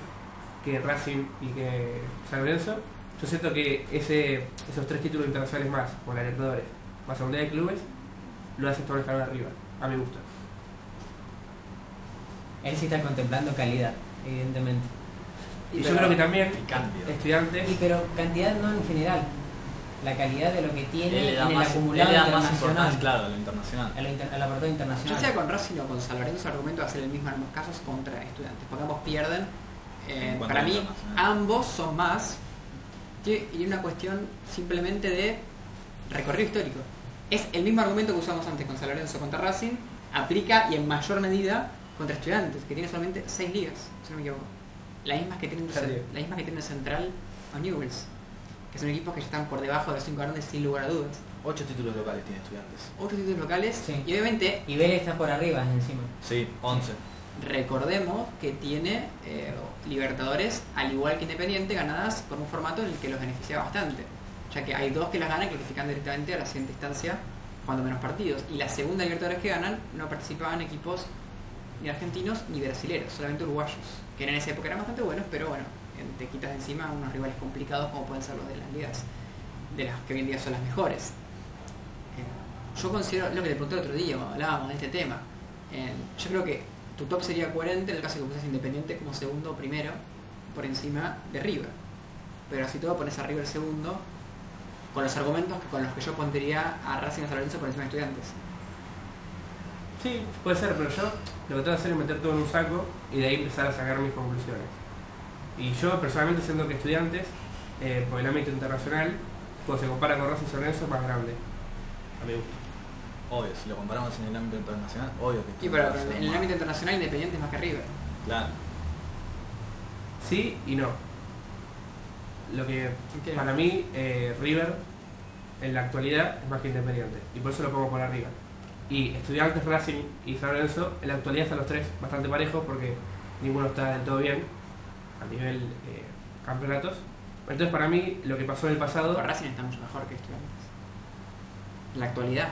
que Racing y que San Lorenzo, yo siento que esos 3 títulos internacionales más, como la Libertadores, más el Mundial de Clubes, lo hace estar un escalón arriba, a mi gusto. Él sí está contemplando calidad, evidentemente. Y yo creo que también Picante. Estudiantes, Pero cantidad no en general. La calidad de lo que tiene Él le da en el más, acumulado él le da más internacional. importancia, claro, a lo internacional. Al apartado Yo internacional. sea con Racing o con San Lorenzo, el argumento va a ser el mismo en ambos casos contra Estudiantes, porque ambos pierden. En cuanto Para a mí, internacional. ambos son más y una cuestión simplemente de recorrido histórico. Es el mismo argumento que usamos antes con San Lorenzo contra Racing, aplica y en mayor medida contra Estudiantes, que tiene solamente 6 ligas, si no me equivoco. Las mismas que tienen, Central o Newell's, que son equipos que ya están por debajo de los 5 grandes sin lugar a dudas. 8 títulos locales tiene Estudiantes. Otros títulos locales Sí. y obviamente Y Vélez está por arriba encima. Sí, 11. recordemos que tiene Libertadores, al igual que Independiente, ganadas con un formato en el que los beneficia bastante, ya que hay 2 que las ganan clasificando directamente a la siguiente instancia jugando menos partidos, y la segunda Libertadores que ganan no participaban equipos ni argentinos ni brasileros, solamente uruguayos, que en esa época eran bastante buenos, pero bueno, te quitas de encima unos rivales complicados como pueden ser los de las ligas, de las que hoy en día son las mejores. Yo considero, lo que te pregunté el otro día cuando hablábamos de este tema, yo creo que tu top sería coherente en el caso de que pusieras Independiente como segundo o primero por encima de River, pero si todo pones a River segundo con los argumentos con los que yo pondría a Racing y a San Lorenzo por encima de Estudiantes. sí, puede ser, pero yo lo que tengo que hacer es meter todo en un saco y de ahí empezar a sacar mis conclusiones. Y yo personalmente siento que Estudiantes, por el ámbito internacional, cuando se compara con Racing y San Lorenzo, es más grande, a mi gusto. Obvio, si lo comparamos en el ámbito internacional, obvio que Y pero Estudiantes va a ser en el más. ámbito internacional Independiente es más que River. Claro. Sí y no. Lo que ¿Qué? para mí River en la actualidad es más que Independiente y por eso lo pongo por arriba. Y Estudiantes, Racing y San Lorenzo en la actualidad están los 3 bastante parejos porque ninguno está del todo bien a nivel campeonatos. Entonces para mí lo que pasó en el pasado, Pero Racing está mucho mejor que Estudiantes. En la actualidad.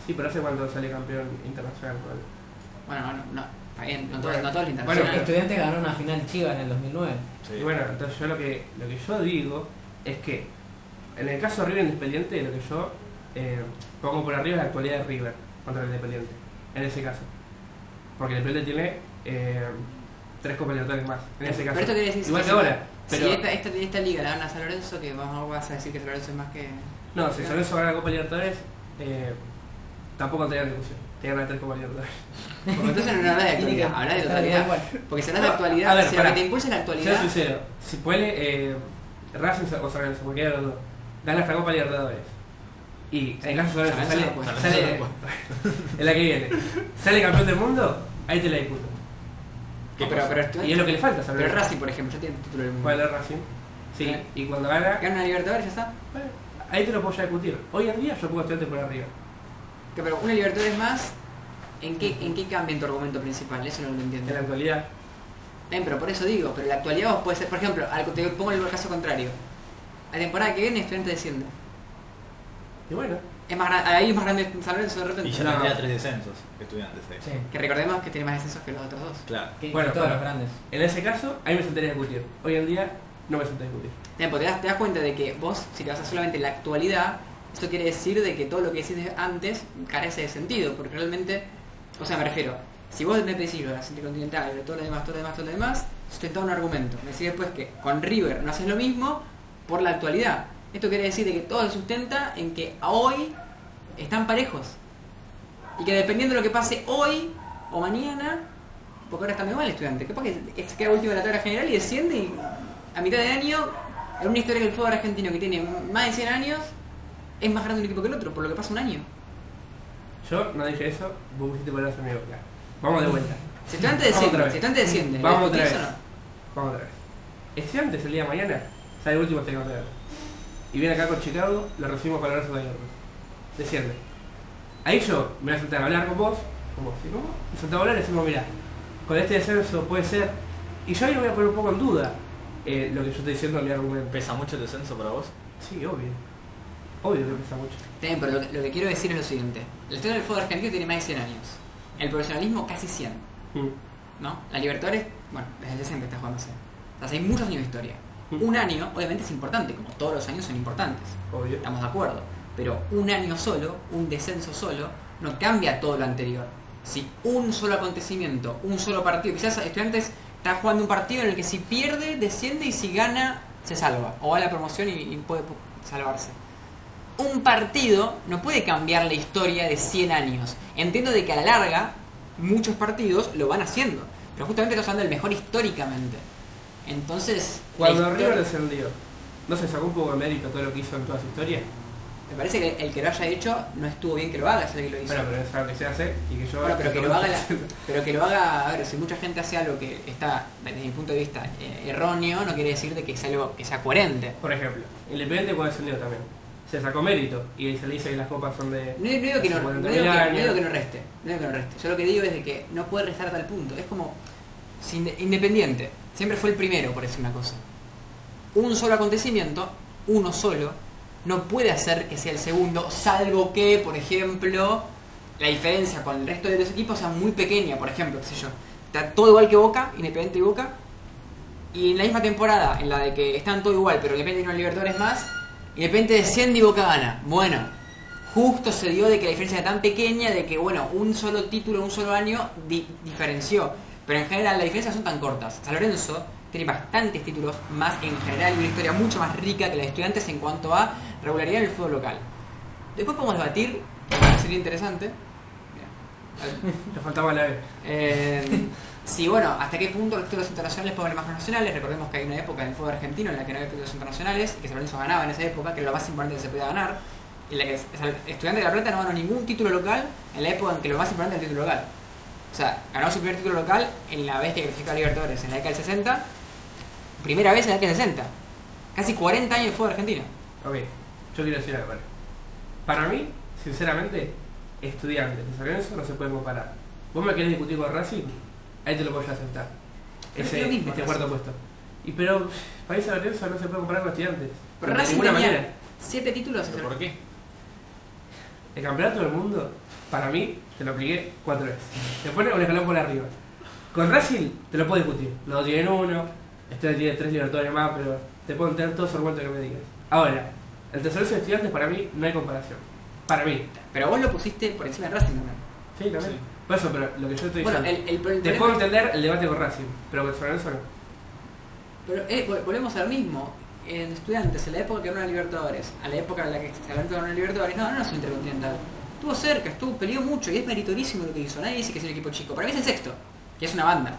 sí, pero hace cuando sale campeón internacional. Bueno, no, está bien, no todo, Bueno, no todo el Bueno, internacional. Estudiantes ganó una final Chiva en el 2009. Sí. Y bueno, entonces yo lo que yo digo es que en el caso de River Independiente, lo que yo pongo por arriba es la actualidad de River contra el Independiente, en ese caso. Porque el Independiente tiene 3 Copas Libertadores más, en ese caso. Pero esto quiere decir Igual que que ahora. Pero, si esta liga la gana San Lorenzo, que vas a decir que San Lorenzo es más que... no, si San Lorenzo gana la Copa Libertadores, tampoco tendría discusión. Tiene que ganar 3 Copas Libertadores. Porque entonces no hablas de Tiene que actualidad, hablas de estar totalidad. igual. Porque si hablas de actualidad, A ver, si lo pará. que te impulsa es la Sea actualidad... sincero, si puede Racing o San Lorenzo, cualquiera de los dos, gana esta Copa Libertadores. Y en el caso de San Lorenzo San sale, Lorenzo no puede. sale en la que viene, sale campeón del mundo, ahí te la discuto. ¿Qué pero, cosa? pero, Y es Estudiantes- lo que le falta a San pero Lorenzo. Racing, por ejemplo, ya tiene el título del mundo. ¿Cuál es Racing? Sí, y cuando gana, Gana una Libertadores, ya está. bueno, ahí te lo puedo ya discutir. Hoy en día yo pongo a Estudiantes por arriba. Que, pero una Libertadores más, ¿en qué cambia en tu argumento principal? Eso no lo entiendo. En la actualidad, Pero por eso digo, pero la actualidad vos puede ser, por ejemplo, te pongo el caso contrario. La temporada que viene Estudiantes desciende. y bueno, Es más ahí es más grande San Lorenzo de repente. Y ya No. tendría 3 descensos, Estudiantes ahí. Sí. Que recordemos que tiene más descensos que los otros dos. Claro. Que Bueno, todos pero- los grandes. en ese caso, ahí me sentaría a discutir. Hoy en día no me sentaría a discutir. Bien, porque te das cuenta de que vos, si te vas a solamente la actualidad, esto quiere decir de que todo lo que decís antes carece de sentido, porque realmente, o sea, me refiero, si vos me decís lo de la Intercontinental, de todo lo demás, sustentá un argumento. Me decís después que con River no haces lo mismo por la actualidad. Esto quiere decir de que todo se sustenta en que a hoy están parejos. Y que dependiendo de lo que pase hoy o mañana, porque ahora está muy mal el Estudiante, capaz que queda último de la tabla general y desciende y a mitad de año, en una historia del fútbol argentino que tiene más de 100 años, es más grande un equipo que el otro, por lo que pasa un año. Yo no dije eso, vos pusiste palabras en mi boca. Vamos de vuelta. Si Estudiante Vamos desciende, otra vez. si Estudiante desciende. Vamos ¿lo otra vez. discutís o no? Vamos otra vez. Estudiantes el día de mañana, sale el último este campeonato. Y viene acá con Chicago, lo recibimos con el brazo de hierro. Desciende. Ahí yo me voy a sentar a hablar con vos, como si no, me sentamos a hablar y decimos, mira, con este descenso puede ser. Y yo ahí me voy a poner un poco en duda lo que yo estoy diciendo en mi argumento. ¿Pesa mucho el descenso para vos? Sí, obvio. Obvio que pesa mucho. Bien, pero lo que quiero decir es lo siguiente. La historia del fútbol argentino tiene más de 100 años. El profesionalismo casi 100. ¿No? La Libertadores, bueno, desde el 60 está jugándose. O sea, hay muchos años de historia. Un año, obviamente, es importante, como todos los años son importantes. Obvio. Estamos de acuerdo. Pero un año solo, un descenso solo, no cambia todo lo anterior. Si un solo acontecimiento, un solo partido, quizás Estudiantes está jugando un partido en el que si pierde, desciende y si gana, se salva. O va a la promoción y puede salvarse. Un partido no puede cambiar la historia de 100 años. Entiendo de que a la larga, muchos partidos lo van haciendo. Pero justamente estamos hablando del mejor históricamente. Entonces, Cuando la River historia- descendió, ¿no se sacó un poco de mérito todo lo que hizo en toda su historia? me parece que el que lo haya hecho no estuvo bien que lo haga, es el que lo hizo. Bueno, pero es algo que se hace y que yo... Bueno, pero que lo haga, pero que lo haga, a ver, si mucha gente hace algo que está, desde mi punto de vista, erróneo, no quiere decir de que sea algo que sea coherente. Por ejemplo, Independiente cuando descendió también. Se sacó mérito y se le dice que las copas son de... No digo que no, no 50.000 digo que años. no reste, no digo que no reste. Yo lo que digo es de que no puede restar a tal punto. Es como si Independiente siempre fue el primero, por decir una cosa. Un solo acontecimiento, uno solo, no puede hacer que sea el segundo, salvo que, por ejemplo, la diferencia con el resto de los equipos sea muy pequeña. Por ejemplo, qué sé yo, está todo igual que Boca, Independiente y Boca, y en la misma temporada, en la de que están todo igual, pero Independiente y no Libertadores más, Independiente desciende y Boca gana. Bueno, justo se dio de que la diferencia era tan pequeña de que, bueno, un solo título, un solo año diferenció. Pero en general las diferencias son tan cortas. San Lorenzo tiene bastantes títulos más en general y una historia mucho más rica que la de Estudiantes en cuanto a regularidad en el fútbol local. Después podemos debatir, que sería interesante. Le faltaba la B. Sí, bueno, hasta qué punto los títulos internacionales pueden haber más nacionales. Recordemos que hay una época en el fútbol argentino en la que no había títulos internacionales y que San Lorenzo ganaba en esa época, que era lo más importante que se podía ganar. En la que Estudiantes de La Plata no ganó ningún título local en la época en que lo más importante era el título local. O sea, ganó su primer título local en la vez que clasificó a Libertadores, en la década del 60. Primera vez en la década del 60. Casi 40 años de fútbol argentino. Ok, yo quiero decir algo. Vale. Para mí, sinceramente, Estudiantes de San Lorenzo no se pueden comparar. Vos me querés discutir con Racing, ahí te lo voy a aceptar. Pero es lo mismo, Este Racing. cuarto puesto. Y pero para San Lorenzo no se puede comparar con Estudiantes. Pero de Racing ninguna tenía manera. 7 títulos. ¿Pero por qué? El campeonato del mundo, para mí, te lo apliqué 4 veces. Te pone un escalón por arriba. Con Racing te lo puedo discutir. Los dos tienen uno, Estudiantes tiene 3 Libertadores más, pero te puedo entender todo ese argumento que me digas. Ahora, el tercer de Estudiantes para mí no hay comparación. Para mí. Pero vos lo pusiste por encima de Racing también. Sí, también. Sí. Por eso, pero lo que yo estoy Bueno, diciendo. el Te problema- puedo entender el debate con Racing, pero con San Lorenzo no. Pero volvemos al mismo. En Estudiantes, en la época que ganó la Libertadores, a la época en la que San Lorenzo ganó la Libertadores, no es un intercontinental. Estuvo cerca, peleó mucho y es meritorísimo lo que hizo. Nadie dice que es un equipo chico. Para mí es el sexto, que es una banda.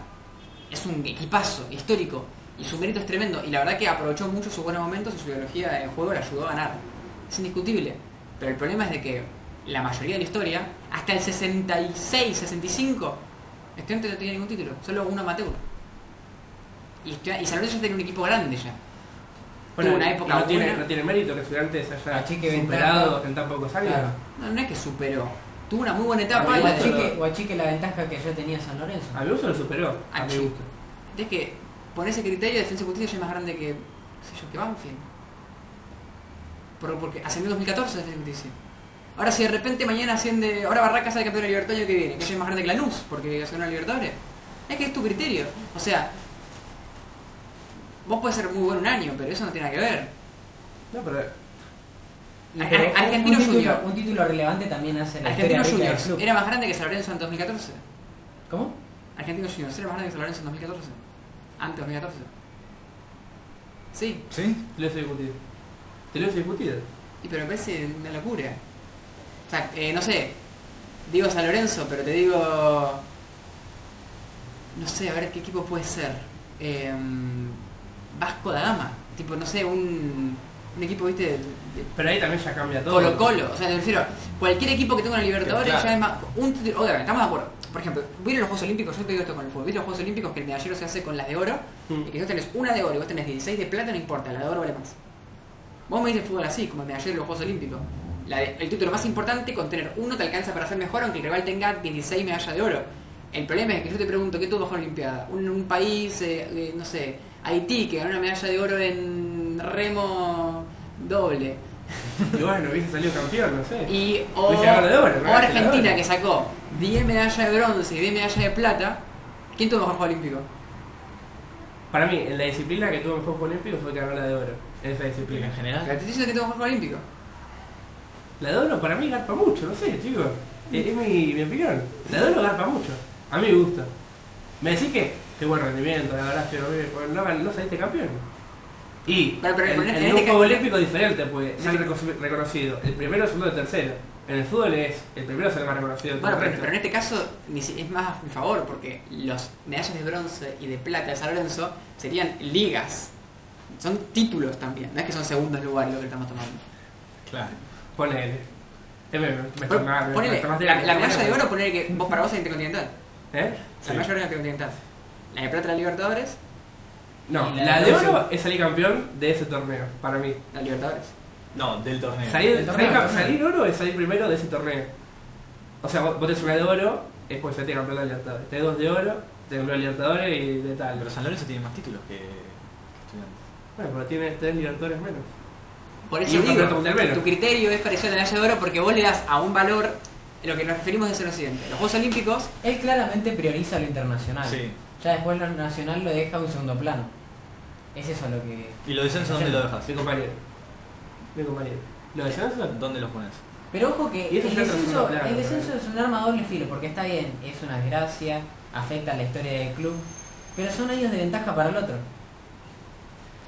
Es un equipazo histórico y su mérito es tremendo. Y la verdad que aprovechó mucho sus buenos momentos y su ideología de juego le ayudó a ganar. Es indiscutible. Pero el problema es de que la mayoría de la historia, hasta el 66, 65, Estudiantes no tenía ningún título, solo un amateur. Y San Lorenzo ya tenía un equipo grande ya. Tuvo una época no tiene, buena. no tiene mérito que Estudiantes haya Achique superado ventaja. en tan pocos años. Claro. No es que superó. Tuvo una muy buena etapa Ah, y O la achique- o achique la ventaja que ya tenía San Lorenzo. A mi gusto lo superó. A mi Achique. gusto. Es que por ese criterio Defensa y Justicia ya es más grande que, qué sé yo, que Banfield. Porque ascendió en 2014 Defensa y Justicia. Ahora si de repente mañana asciende, ahora Barracas sale campeón de Libertadores el año que viene, que ella es más grande que Lanús, porque ascendió a Libertadores. Es que es tu criterio. O sea, vos podés ser muy bueno un año, pero eso no tiene nada que ver. No, pero Argentino Junior. Un título relevante también hace la Argentino historia rica del Juniors club. era más grande que San Lorenzo en 2014. ¿Cómo? Argentino Juniors era más grande que San Lorenzo en 2014. Antes de 2014. Sí, ¿Sí? te lo he discutido. Te lo he discutido. y pero me parece una locura. sea, no sé, digo San Lorenzo, pero te digo... No sé, a ver qué equipo puede ser. Vasco da Gama. Tipo, no sé, un equipo, viste, de Pero ahí también ya cambia todo. Colo Colo. O sea, me refiero, cualquier equipo que tenga una Libertadores Claro. ya es más... Obviamente, estamos de acuerdo. Por ejemplo, ¿vieron los Juegos Olímpicos? Yo te digo esto con el fútbol. ¿Viste los Juegos Olímpicos que el medallero se hace con las de oro? Y que vos tenés una de oro y vos tenés 16 de plata, no importa, la de oro vale más. Vos me dices fútbol así, como el medallero de los Juegos Olímpicos. El título más importante, con tener uno te alcanza para ser mejor, aunque el rival tenga 16 medallas de oro. El problema es que yo te pregunto, ¿qué tuvo mejor Olimpiada? Un país, no sé, Haití, que ganó una medalla de oro en remo doble. Y bueno, hubiese salido campeón, no sé. O Hubiese ganado de oro, ¿no? Argentina, De que sacó 10 medallas de bronce y 10 medallas de plata. ¿Quién tuvo mejor juego olímpico? Para mí, en la disciplina que tuvo mejor juego olímpico fue que ganó la de oro. En esa Pero disciplina. en La general, te estoy diciendo que tuvo mejor juego olímpico. La de oro para mí garpa mucho, no sé, chicos. Es mi opinión. La de oro garpa mucho. A mí me gusta. Me decís que qué buen rendimiento, la verdad, pero no saliste campeón. Y Pero en en un este juego caso- olímpico es diferente, pues ser reconocido. El primero, el segundo, el tercero. En el fútbol es el primero es el más reconocido. Bueno, todo el pero en resto. este caso es más a mi favor, porque los medallas de bronce y de plata de San Lorenzo serían ligas. Son títulos también, no es que son segundos lugares lo que estamos tomando. claro. Ponele. Ponele, la medalla de oro, ponele que vos para vos es intercontinental. ¿Eh? La Sí. medalla de oro es intercontinental. La de plata la Libertadores, No, Y la la de de bronce. oro es salir campeón de ese torneo, para mí. la Libertadores. No, del torneo. Salir oro es salir primero de ese torneo. O sea, vos tenés una de oro, es pues saliste campeón de Libertadores. Tenés dos de oro, te campeón de Libertadores y de tal. Pero San Lorenzo tiene más títulos que Estudiantes. Bueno, pero tiene tres Libertadores menos. Por Y eso un digo, campeonato mundial menos. tu criterio es parecido a la medalla de oro porque vos le das a un valor, en lo que nos referimos es lo siguiente. Los Juegos Olímpicos, Él claramente prioriza lo internacional. Sí. Ya después lo nacional lo deja a un segundo plano. Es eso lo que... ¿Y los descensos dónde lo dejas? Mi compañero. Mi compañero. ¿Lo de Sanso? ¿Dónde los pones? Pero ojo que Y eso el ya es un descenso, plano, el descenso es un arma a doble filo, porque está bien, es una desgracia, afecta a la historia del club, pero son años de ventaja para el otro.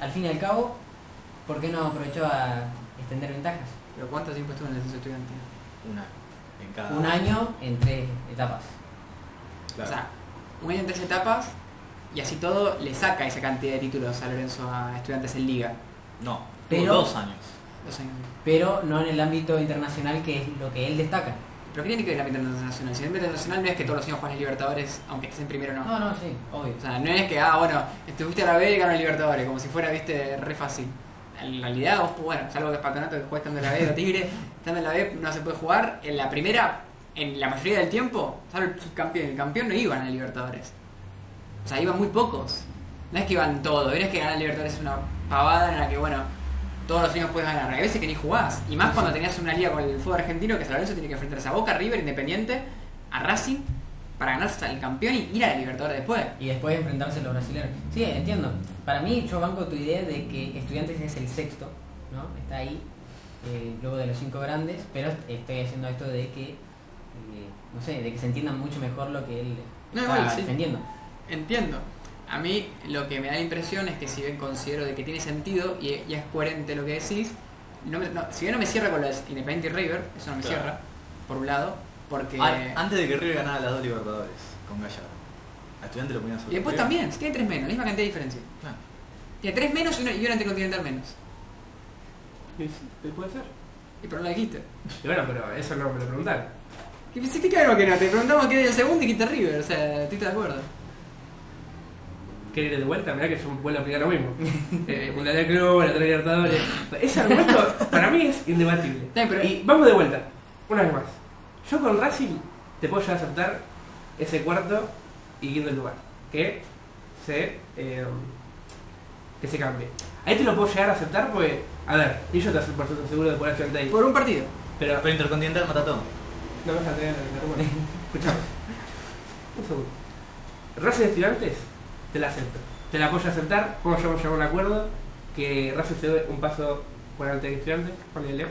Al fin y al cabo, ¿por qué no aprovechó a extender ventajas? pero ¿cuánto tiempo estuvo en el descenso estudiantil? Una. En cada. Un año en 3 etapas. Claro. O sea, un año en 3 etapas y así todo le saca esa cantidad de títulos a Lorenzo a Estudiantes en Liga. No, Pero- tuvo 2 años. 2 años. Pero no en el ámbito internacional, que es lo que él destaca. Pero ¿qué tiene que ver el ámbito internacional? Si el ámbito internacional no es que todos los años juegan en Libertadores, aunque estés en primero o no. No, sí, obvio. O sea, no es que, bueno, estuviste a la B y ganó el Libertadores, como si fuera, viste, re fácil. En realidad, vos, bueno, salvo que es patronato que juega estando en la B o Tigre, estando en la B no se puede jugar. En la primera, en la mayoría del tiempo, salvo el subcampeón y el campeón, no iban a Libertadores. O sea, iban muy pocos. No es que iban todos, no es que ganar Libertadores es una pavada en la que, bueno, todos los años puedes ganar. Hay veces que ni jugás. Y más cuando tenías una liga con el fútbol argentino, que San Lorenzo tiene que enfrentarse a Boca, River, Independiente, a Racing, para ganarse al campeón y ir a la Libertadores después. Y después enfrentarse a los brasileños. Sí, entiendo. Para mí, yo banco tu idea de que Estudiantes es el sexto, ¿no? Está ahí, luego de los 5 grandes, pero estoy haciendo esto de que, no sé, de que se entienda mucho mejor lo que él No, está igual, sí. defendiendo. Entiendo. A mí lo que me da la impresión es que si bien considero de que tiene sentido y es coherente lo que decís, si bien no me cierra con los Independiente y River, eso no me Claro. cierra, por un lado, porque... Antes de que River ganara las 2 Libertadores con Gallardo. A Estudiantes lo ponían sobre. Y después también, si tiene 3 menos, la misma cantidad de diferencia. Claro. Tiene 3 menos y una intercontinental menos. Sí, sí, puede ser. Y pero no la dijiste. Y bueno, pero eso no me lo preguntaron. ¿Qué pensaste que algo que no? Te preguntamos qué es el segundo y quita River, o sea, estoy de acuerdo. ¿Querés ir de vuelta? Mirá que yo vuelvo a aplicar lo mismo. Mundial de Club, la 3 Libertadores. Ese argumento para mí es indebatible. Bien, pero- Y vamos de vuelta, una vez más. Yo con Racing te puedo llegar a aceptar ese cuarto y quinto lugar. Que se cambie. Ahí te lo puedo llegar a aceptar porque, a ver, y yo te estoy por ciento seguro de poder estudiante ahí. Por un partido. Pero Pero Intercontinental mata todo. no me dejas tener el argumento. Escuchame. Un segundo. Racing de Estudiantes, te la acepto. Te la apoyo a aceptar. Vamos a llegar a un acuerdo que Racing se dé un paso por delante de Estudiantes, ponele.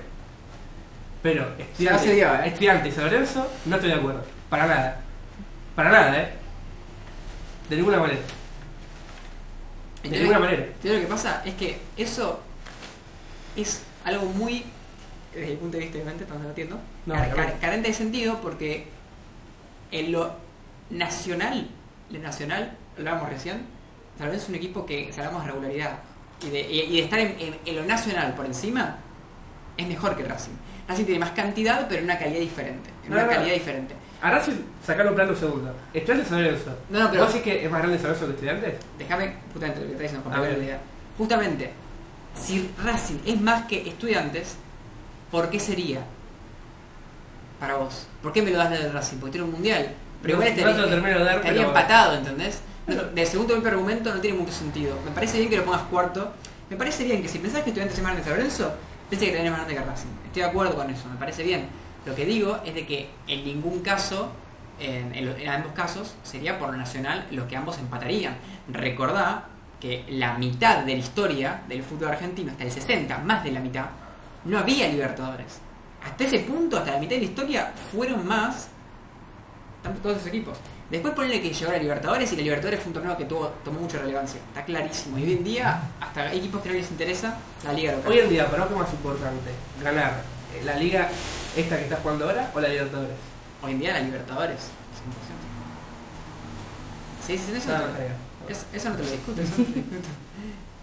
Pero Ya se dio, Estudiantes y San Lorenzo no estoy de acuerdo. Para nada. Para nada, de ninguna manera. De ninguna manera. Lo que pasa es que eso es algo muy desde el punto de vista obviamente estamos debatiendo, No, carente de sentido porque en lo nacional, hablábamos recién, San Lorenzo es un equipo que, si hablamos de regularidad y de estar en lo nacional por encima, es mejor que Racing. Racing tiene más cantidad, pero en una calidad diferente. Diferente. A Racing sacarlo un plano segundo. Estudiantes San Lorenzo. No, pero ¿Vos decís que es más grande San Lorenzo que Estudiantes? déjame, justamente lo que está diciendo, A completar ver. la idea. Justamente, si Racing es más que Estudiantes, ¿por qué sería? Para vos. ¿Por qué me lo das del Racing? Porque tiene un mundial. Pero igual No te lo termino de dar, estaría pero- empatado, ¿entendés? De segundo mi argumento no tiene mucho sentido. Me parece bien que lo pongas cuarto. Me parece bien que si pensás que Estudiantes es más grande que San Lorenzo, pensé que tenés más grande que Racing. Estoy de acuerdo con eso, me parece bien. Lo que digo es de que en ningún caso, en ambos casos, sería por lo nacional los que ambos empatarían. Recordá que la mitad de la historia del fútbol argentino, hasta el 60, más de la mitad, no había Libertadores. Hasta ese punto, hasta la mitad de la historia, fueron más todos esos equipos. Después ponle que llegó a la Libertadores y la Libertadores fue un torneo que tomó mucha relevancia. Está clarísimo. Y hoy en día, hasta hay equipos que no les interesa la liga local. Hoy en día, ¿para vos qué es más importante? ¿Ganar la liga esta que estás jugando ahora o la Libertadores? Hoy en día la Libertadores, 100%. Sí, eso, No, no, no creo. eso no te lo discuto. Eso no te lo discuto.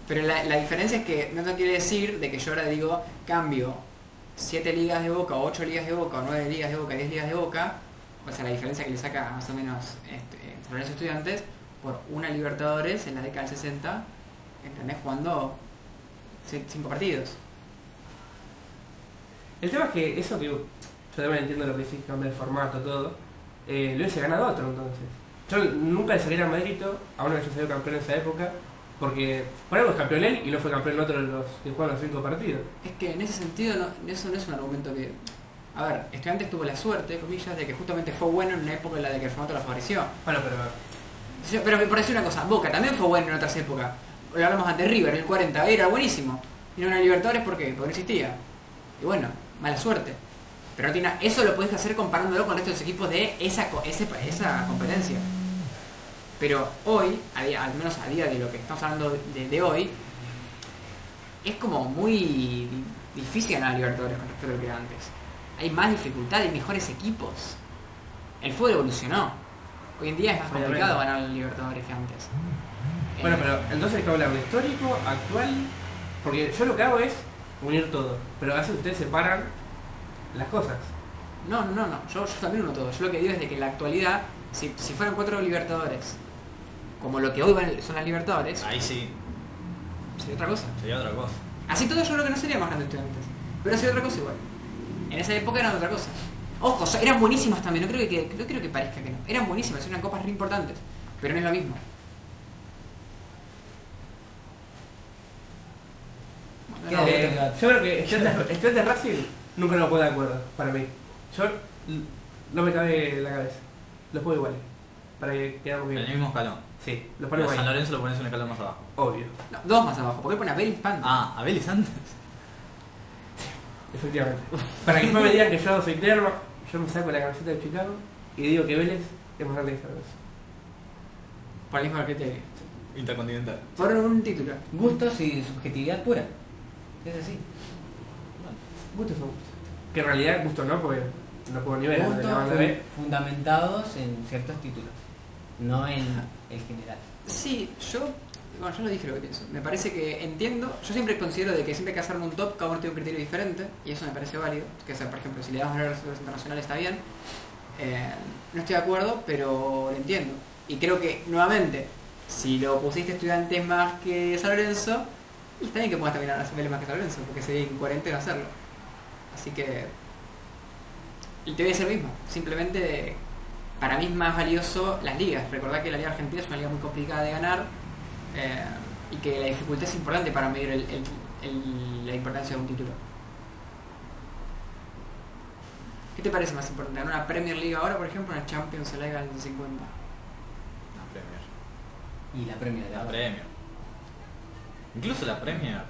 Pero la diferencia es que no te quiere decir de que yo ahora digo, cambio 7 ligas de Boca, o 8 ligas de Boca, o 9 ligas de Boca, 10 ligas de Boca, o sea, la diferencia que le saca más o menos San Lorenzo Estudiantes, por una Libertadores en la década del 60, ¿entendés? Jugando 5 partidos. El tema es que eso que yo también entiendo lo que decís, cambiar el formato, todo, lo hubiese ganado otro entonces. Yo nunca le sacaría mérito a uno que yo salió campeón en esa época, porque por algo es campeón él y no fue campeón otro de los que jugaron los 5 partidos. Es que en ese sentido eso no es un argumento que... A ver, Estudiantes tuvo la suerte, comillas, de que justamente fue bueno en una época en la de que el formato lo favoreció. Bueno, pero Pero por decir una cosa, Boca también fue bueno en otras épocas. Lo hablamos ante River, en el 40, era buenísimo. Y no era Libertadores, ¿por qué? Porque no existía. Y bueno, mala suerte. Pero no tiene eso lo podés hacer comparándolo con el resto de los equipos de esa competencia. Pero hoy, al menos a día de lo que estamos hablando de hoy, es como muy difícil ganar Libertadores con respecto a lo que era antes. Hay más dificultad, hay mejores equipos. El fútbol evolucionó. Hoy en día es más complicado ganar Libertadores que antes. bueno, pero entonces hay que hablar de histórico, actual, porque yo lo que hago es unir todo, pero a veces ustedes separan las cosas. No. Yo también uno todo. Yo lo que digo es de que en la actualidad, si fueran 4 Libertadores, como lo que hoy son las Libertadores, Ahí sí, sería otra cosa. sería otra cosa. Así todo yo creo que no sería más grande Estudiantes. Pero sería otra cosa igual. En esa época eran otra cosa. Ojo, eran buenísimas también, no creo que parezca que no. Eran buenísimas, eran copas re importantes. Pero no es lo mismo. Bueno, no, Yo creo que Estudiantes Racing nunca nos puedo de acuerdo, para mí. Yo no me cabe en la cabeza. Los pongo iguales, para que quedamos En bien. el mismo escalón. Sí, los Pero ponemos a San ahí. Lorenzo lo pones un escalón más abajo. Obvio, no, 2 más abajo. ¿Por qué pone a Vélez Panda? Ah, ¿a Vélez antes? efectivamente. Para que después me digan que yo soy tierno, yo me saco la camiseta de Chicago y digo que Vélez es más grande que San Lorenzo. Por el mismo criterio. Intercontinental. Por un título. Gustos y subjetividad pura. Es así. Gustos son gustos. Que en realidad gusto no, porque no puedo ni ver la Gustos banda B. fundamentados en ciertos títulos, no en el general. Sí, yo lo dije lo que pienso. Me parece que entiendo, yo siempre considero de que siempre hay que hacerme un top, cada uno tiene un criterio diferente, y eso me parece válido. Que sea, por ejemplo, si le damos a los internacionales está bien. No estoy de acuerdo, pero lo entiendo. Y creo que, nuevamente, si lo pusiste Estudiantes más que San Lorenzo, y está bien que pongas también a Vélez más que San Lorenzo, porque sería incoherente no hacerlo. Así que... Y te voy a decir lo mismo, simplemente para mí es más valioso las ligas. Recordad que la Liga Argentina es una liga muy complicada de ganar y que la dificultad es importante para medir la importancia de un título. ¿Qué te parece más importante? ¿Ganar una Premier League ahora, por ejemplo, una Champions League del 50? La Premier. Y la premio de La ahora. Premier. Incluso la Premier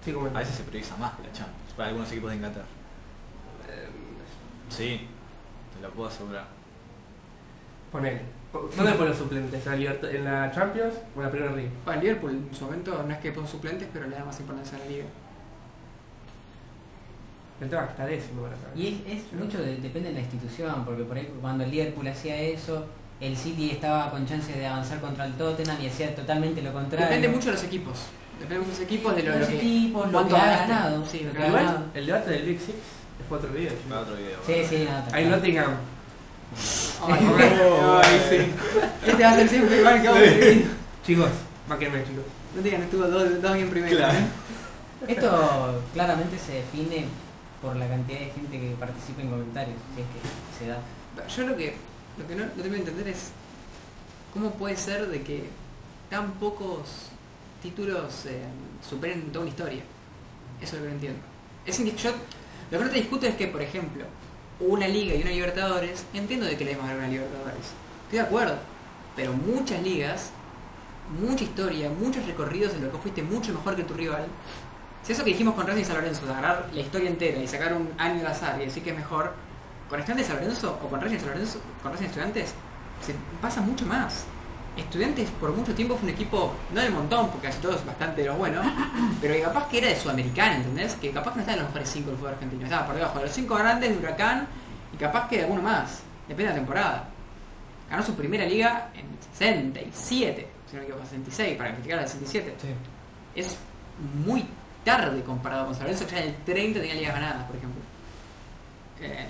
Sí, como a veces se prioriza más que la Champions para algunos equipos de Inglaterra. Sí, te lo puedo asegurar. ponele. ¿Dónde ponen los suplentes? ¿En la Champions o en la Premier League? Bueno, el Liverpool en su momento no es que puso suplentes, pero le da más importancia a la liga. El tema está décimo para saber. Y es mucho, depende de la institución, porque por ahí cuando el Liverpool hacía eso, el City estaba con chances de avanzar contra el Tottenham y hacía totalmente lo contrario. Depende mucho de los equipos. Depende mucho de los equipos, de Los lo que... equipos, lo cuánto que ha ganaste. ganado. Sí, lo que ha ha Igual, ganado. el debate del Big Six es para otro video. Para otro video. Sí, sí, no, Hay Nottingham. Ay, sí. Este va a ser siempre igual que vos. Sí. Chicos, máquenme, chicos. No digan, estuvo dos bien primero. Claro. Esto claramente se define por la cantidad de gente que participa en comentarios, si es que se da. Yo lo que no tengo que entender es cómo puede ser de que tan pocos títulos superen toda una historia. Eso es lo que no entiendo. Yo lo que no te discuto es que, por ejemplo, una liga y una Libertadores, entiendo de que le demos ganar una Libertadores. Estoy de acuerdo. Pero muchas ligas, mucha historia, muchos recorridos en los que fuiste mucho mejor que tu rival. Si eso que dijimos con Racing San Lorenzo, de agarrar la historia entera y sacar un año al azar y decir que es mejor, con Estudiantes San Lorenzo o con Racing San Lorenzo, con Racing Estudiantes, se pasa mucho más. Estudiantes por mucho tiempo fue un equipo, no del montón, porque casi todos bastante de los buenos, pero que capaz que era de Sudamericana, ¿entendés? Que capaz que no estaba en los mejores 5 del fútbol argentino, estaba por debajo de los 5 grandes de Huracán y capaz que de alguno más, depende de la temporada. Ganó su primera liga en 67, si no me equivoco, 66, para criticar la del 67. Sí. Es muy tarde comparado con San Lorenzo, que ya en el 30 tenía ligas ganadas, por ejemplo.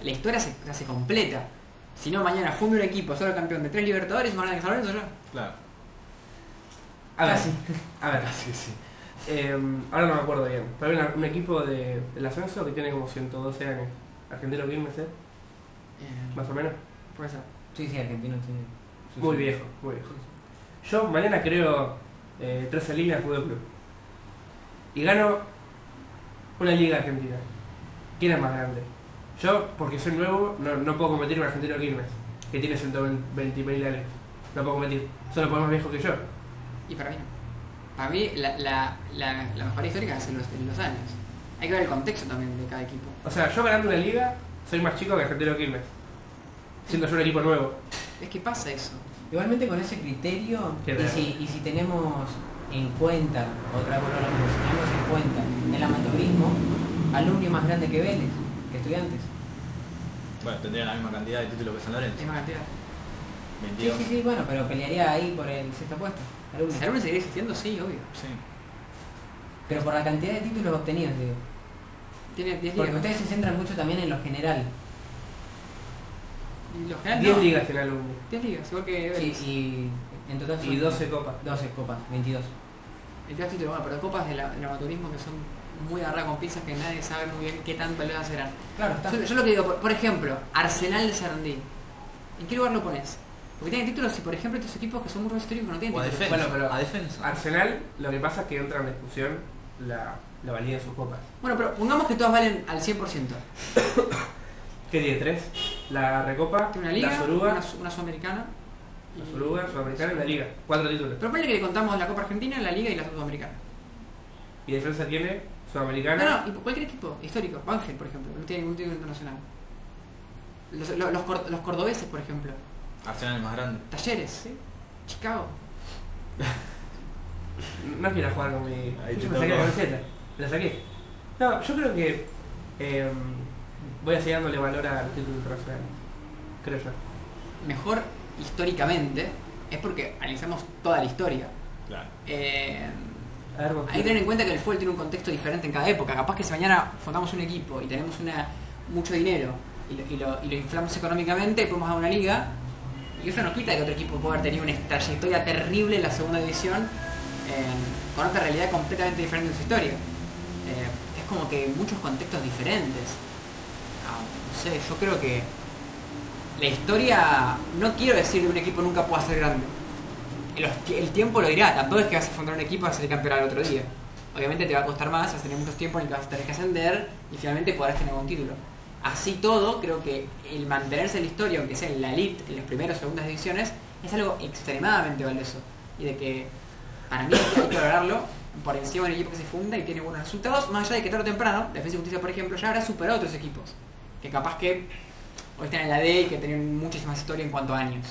La historia se hace completa. Si no, mañana funde un equipo solo campeón de 3 Libertadores y más grande que San Lorenzo ya. Claro. A ver, Casi. a ver. Sí, sí. Ahora no me acuerdo bien. Pero hay un equipo del ascenso que tiene como 112 años. Argentino Quilmes, más o menos. Puede ser. Sí, sí, argentino tiene. Muy viejo, muy viejo. Yo mañana creo 13 líneas Fútbol Club. Y gano una liga argentina. ¿Quién es más grande? Yo, porque soy nuevo, no puedo competir con Argentino Quilmes, que tiene 120.000 años. No puedo competir. Son los más viejos que yo. Y para mí no. Para mí la mejor histórica es en los años. Hay que ver el contexto también de cada equipo. O sea, yo ganando una liga, soy más chico que Argentino Quilmes. Siendo yo un equipo nuevo. Es que pasa eso. Igualmente con ese criterio, Qué y raro. si tenemos en cuenta, otra vez lo mismo, si tenemos en cuenta el amateurismo, Alumni es más grande que Vélez, que Estudiantes. Bueno, tendría la misma cantidad de títulos que San Lorenzo. Es más cantidad. Sí, 22. sí, sí, bueno, pero pelearía ahí por el sexto puesto. Alumni. ¿Si Alumni seguiría existiendo? Sí, obvio. Sí. Pero por la cantidad de títulos obtenidos, digo. Tiene 10 Porque ligas. ustedes se centran mucho también en lo general. Y los generales 10 no. ligas en Alumni. 10 ligas, igual que Sí, Vélez. y en total son Y 12 copas. 12 copas, 22. El título, bueno, pero copas del amateurismo que son muy agarradas con pinzas que nadie sabe muy bien qué tan valiosas serán. Claro, está. Yo lo que digo, por ejemplo, Arsenal de Sarandí. ¿En qué lugar lo pones? Porque tienen títulos y, por ejemplo, estos equipos que son muy históricos no tienen O a títulos. defensa. Bueno, pero- a defensa. Arsenal, lo que pasa es que entra en discusión la valía de sus copas. Bueno, pero pongamos que todas valen al 100%. ¿Qué tiene? 3. La Recopa, Tiene una liga, la Suruga, una sudamericana. la Suruga, Sudamericana y la Liga. 4 títulos. Pero ponle que le contamos la Copa Argentina, la Liga y la Sudamericana. Y defensa tiene Sudamericana. No, no, y cualquier equipo histórico. Ángel, por ejemplo, no tiene ningún título internacional. Los cordobeses, por ejemplo. Arsenal es más grande. Talleres, ¿sí? Chicago. No quiero jugar con mi. Ahí te Yo me saqué la tocó. camiseta. La saqué. No, yo creo que voy a seguir dándole valor a los títulos internacionales. Creo yo. Mejor históricamente es porque analizamos toda la historia. Claro. A ver, vos. Hay que tener en cuenta que el fútbol tiene un contexto diferente en cada época. Capaz que si mañana fundamos un equipo y tenemos mucho dinero y lo inflamos económicamente, podemos dar una liga. Y eso no quita que otro equipo pueda haber tenido una trayectoria terrible en la segunda división con otra realidad completamente diferente en su historia. Es como que muchos contextos diferentes. No sé, yo creo que la historia, no quiero decir que un equipo nunca pueda ser grande. El tiempo lo dirá, tampoco es que vas a fundar un equipo y vas a ser campeón al otro día. Obviamente te va a costar más, vas a tener mucho tiempo en el que vas a tener que ascender y finalmente podrás tener algún título. Así todo, creo que el mantenerse en la historia, aunque sea en la elite, en las primeras o segundas divisiones, es algo extremadamente valioso. Y de que, para mí, hay que valorarlo por encima del equipo que se funda y tiene buenos resultados, más allá de que tarde o temprano, Defensa y Justicia, por ejemplo, ya habrá superado a otros equipos. Que capaz que hoy están en la D y que tienen muchísima historia en cuanto a años.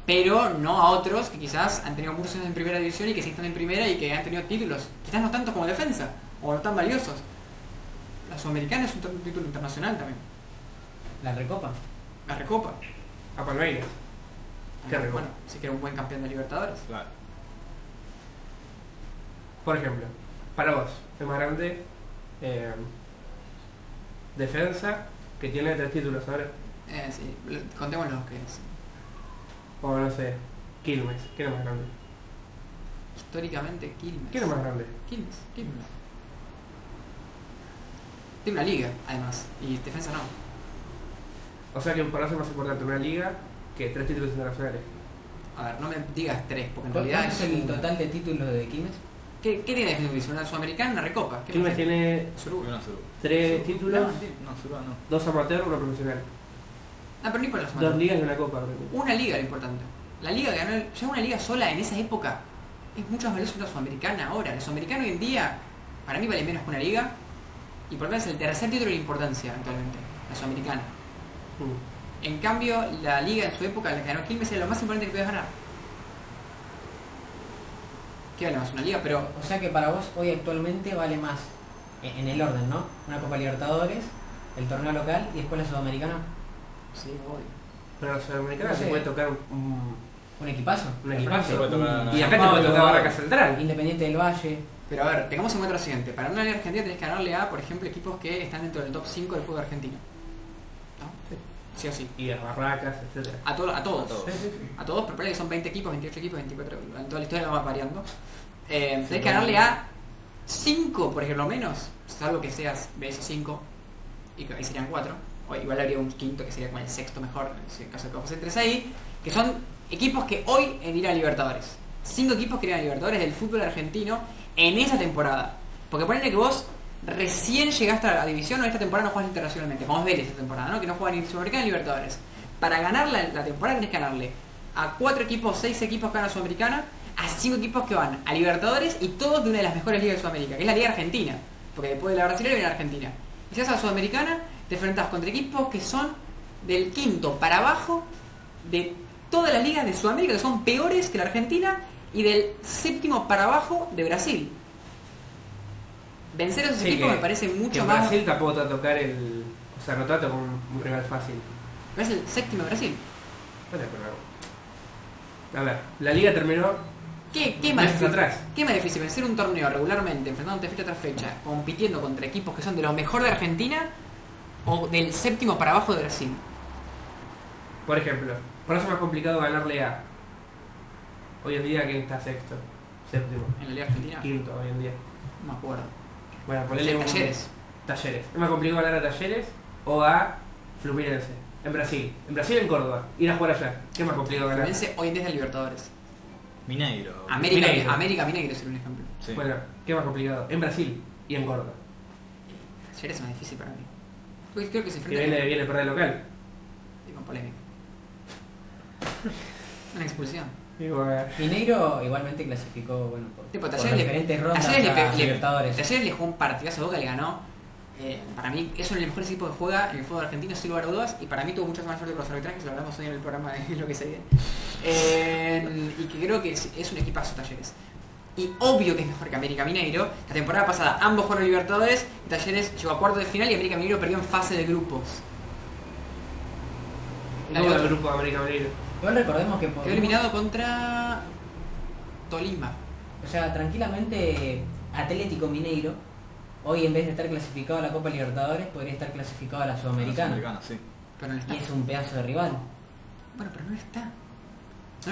Pero no a otros que quizás han tenido muchos años en primera división y que sí están en primera y que han tenido títulos. Quizás no tantos como Defensa, o no tan valiosos. La Sudamericana es un título internacional también. La Recopa. La Recopa. A Palmeiras. Qué rico. Bueno, si quiere un buen campeón de Libertadores. Claro. Por ejemplo, para vos, el más grande defensa que tiene 3 títulos ahora. Sí, contémonos los que es. O no sé, Quilmes. ¿Quién es más grande? Históricamente, Quilmes. ¿Quién es más grande? Quilmes. Tiene una liga, además, y defensa no. O sea que para vos es más importante una liga que 3 títulos internacionales. A ver, no me digas 3, porque en ¿Cuál realidad es el total de títulos de Quilmes? ¿Qué tiene de división? ¿Una Sudamericana, una Recopa? ¿Qué Quilmes pasa? tiene Surú. Una Surú. 3 títulos, No, Surú no. 2 amateur, 1 profesional. Ah, pero ni por la 2 Sudamericana. ligas y una copa. creo. Una liga lo importante. La liga ganó, ya una liga sola en esa época es mucho más valiosa que una Sudamericana ahora. La Sudamericana hoy en día, para mí vale menos que una liga. Y por lo menos el tercer título de importancia actualmente, la Sudamericana. En cambio, la liga en su época, la que ganó Quilmes, era lo más importante que podías ganar. ¿Qué vale más? Una liga, pero O sea que para vos hoy actualmente vale más, en el orden, ¿no? Una Copa Libertadores, el torneo local y después la Sudamericana. sí, obvio. Pero la Sudamericana No se sé. puede tocar Un equipazo. un equipazo. Se puede tocar Y San acá te Pablo, puede tocar Barraca Central. Independiente del Valle. Pero a ver, tengamos en cuenta lo siguiente. Para una liga argentina tenés que ganarle a, por ejemplo, equipos que están dentro del top 5 del fútbol argentino. ¿No? Sí o sí. Y a Barracas, etc. A todos. A todos. A todos, pero ponele que son 20 equipos, 28 equipos, 24, en toda la historia va variando. Tenés que ganarle a 5, por ejemplo, menos, salvo que seas de esos 5, y ahí serían 4, o igual habría un quinto que sería como el sexto mejor, en el caso de que vos entres ahí, que son equipos que hoy irán a Libertadores. 5 equipos que irán a Libertadores del fútbol argentino en esa temporada. Porque ponele que vos recién llegaste a la división o esta temporada no jugás internacionalmente, como es Vélez esta temporada, ¿no? Que no juega ni Sudamericana ni Libertadores. Para ganar la temporada tenés que ganarle a 4 equipos, 6 equipos que van a Sudamericana, a 5 equipos que van a Libertadores y todos de una de las mejores ligas de Sudamérica, que es la Liga Argentina. Porque después de la brasileña viene la Argentina. Y si vas a la Sudamericana, te enfrentás contra equipos que son del quinto para abajo de todas las ligas de Sudamérica, que son peores que la Argentina, y del séptimo para abajo de Brasil. Vencer a esos Sí, equipos que- me parece Que mucho en más. Brasil tampoco te va a tocar el. O sea, no te va a tocar un rival fácil. ¿No es el séptimo de Brasil? Bueno, pero. A ver, la liga terminó ¿Qué más meses difícil? atrás. ¿Qué más difícil? ¿Vencer un torneo regularmente, enfrentándote fecha tras fecha, compitiendo contra equipos que son de los mejores de Argentina o del séptimo para abajo de Brasil? Por ejemplo, por eso es más complicado ganarle a. Hoy en día, ¿quién está sexto? Séptimo. En la Liga Argentina, Quinto, hoy en día. no me acuerdo. Bueno, ponele un. Talleres. Talleres. Es más complicado ganar a Talleres o a Fluminense. En Brasil. En Brasil o en Córdoba. Ir a jugar allá. ¿Qué es más complicado ganar? Fluminense hoy en día es de Libertadores. Mineiro. América Mineiro. Mineiro es un ejemplo. Sí. Bueno, ¿qué es más complicado? En Brasil y en Córdoba. Talleres es más difícil para mí. Pues creo que se Y enfrenta viene a perder local. y con polémica. Una expulsión. Mineiro igualmente clasificó, bueno, Tipo, por Talleres diferentes rondas Talleres a Libertadores. Talleres le jugó un partidazo a Boca, le ganó. Para mí es uno de los mejores equipos que juega en el fútbol argentino, sin lugar a dudas, y para mí tuvo mucha más suerte con los arbitrajes, lo hablamos hoy en el programa de lo que se viene. Y que creo que es un equipazo Talleres. Y obvio que es mejor que América Mineiro. La temporada pasada ambos fueron Libertadores, y Talleres llegó a cuartos de final y América Mineiro perdió en fase de grupos. No el grupo de América Mineiro. Igual recordemos que Quedó podemos- eliminado contra Tolima. o sea, tranquilamente Atlético Mineiro hoy en vez de estar clasificado a la Copa Libertadores podría estar clasificado a la Sudamericana. Sudamericana, sí. Pero no está. Y es un pedazo de rival. Bueno, pero no está.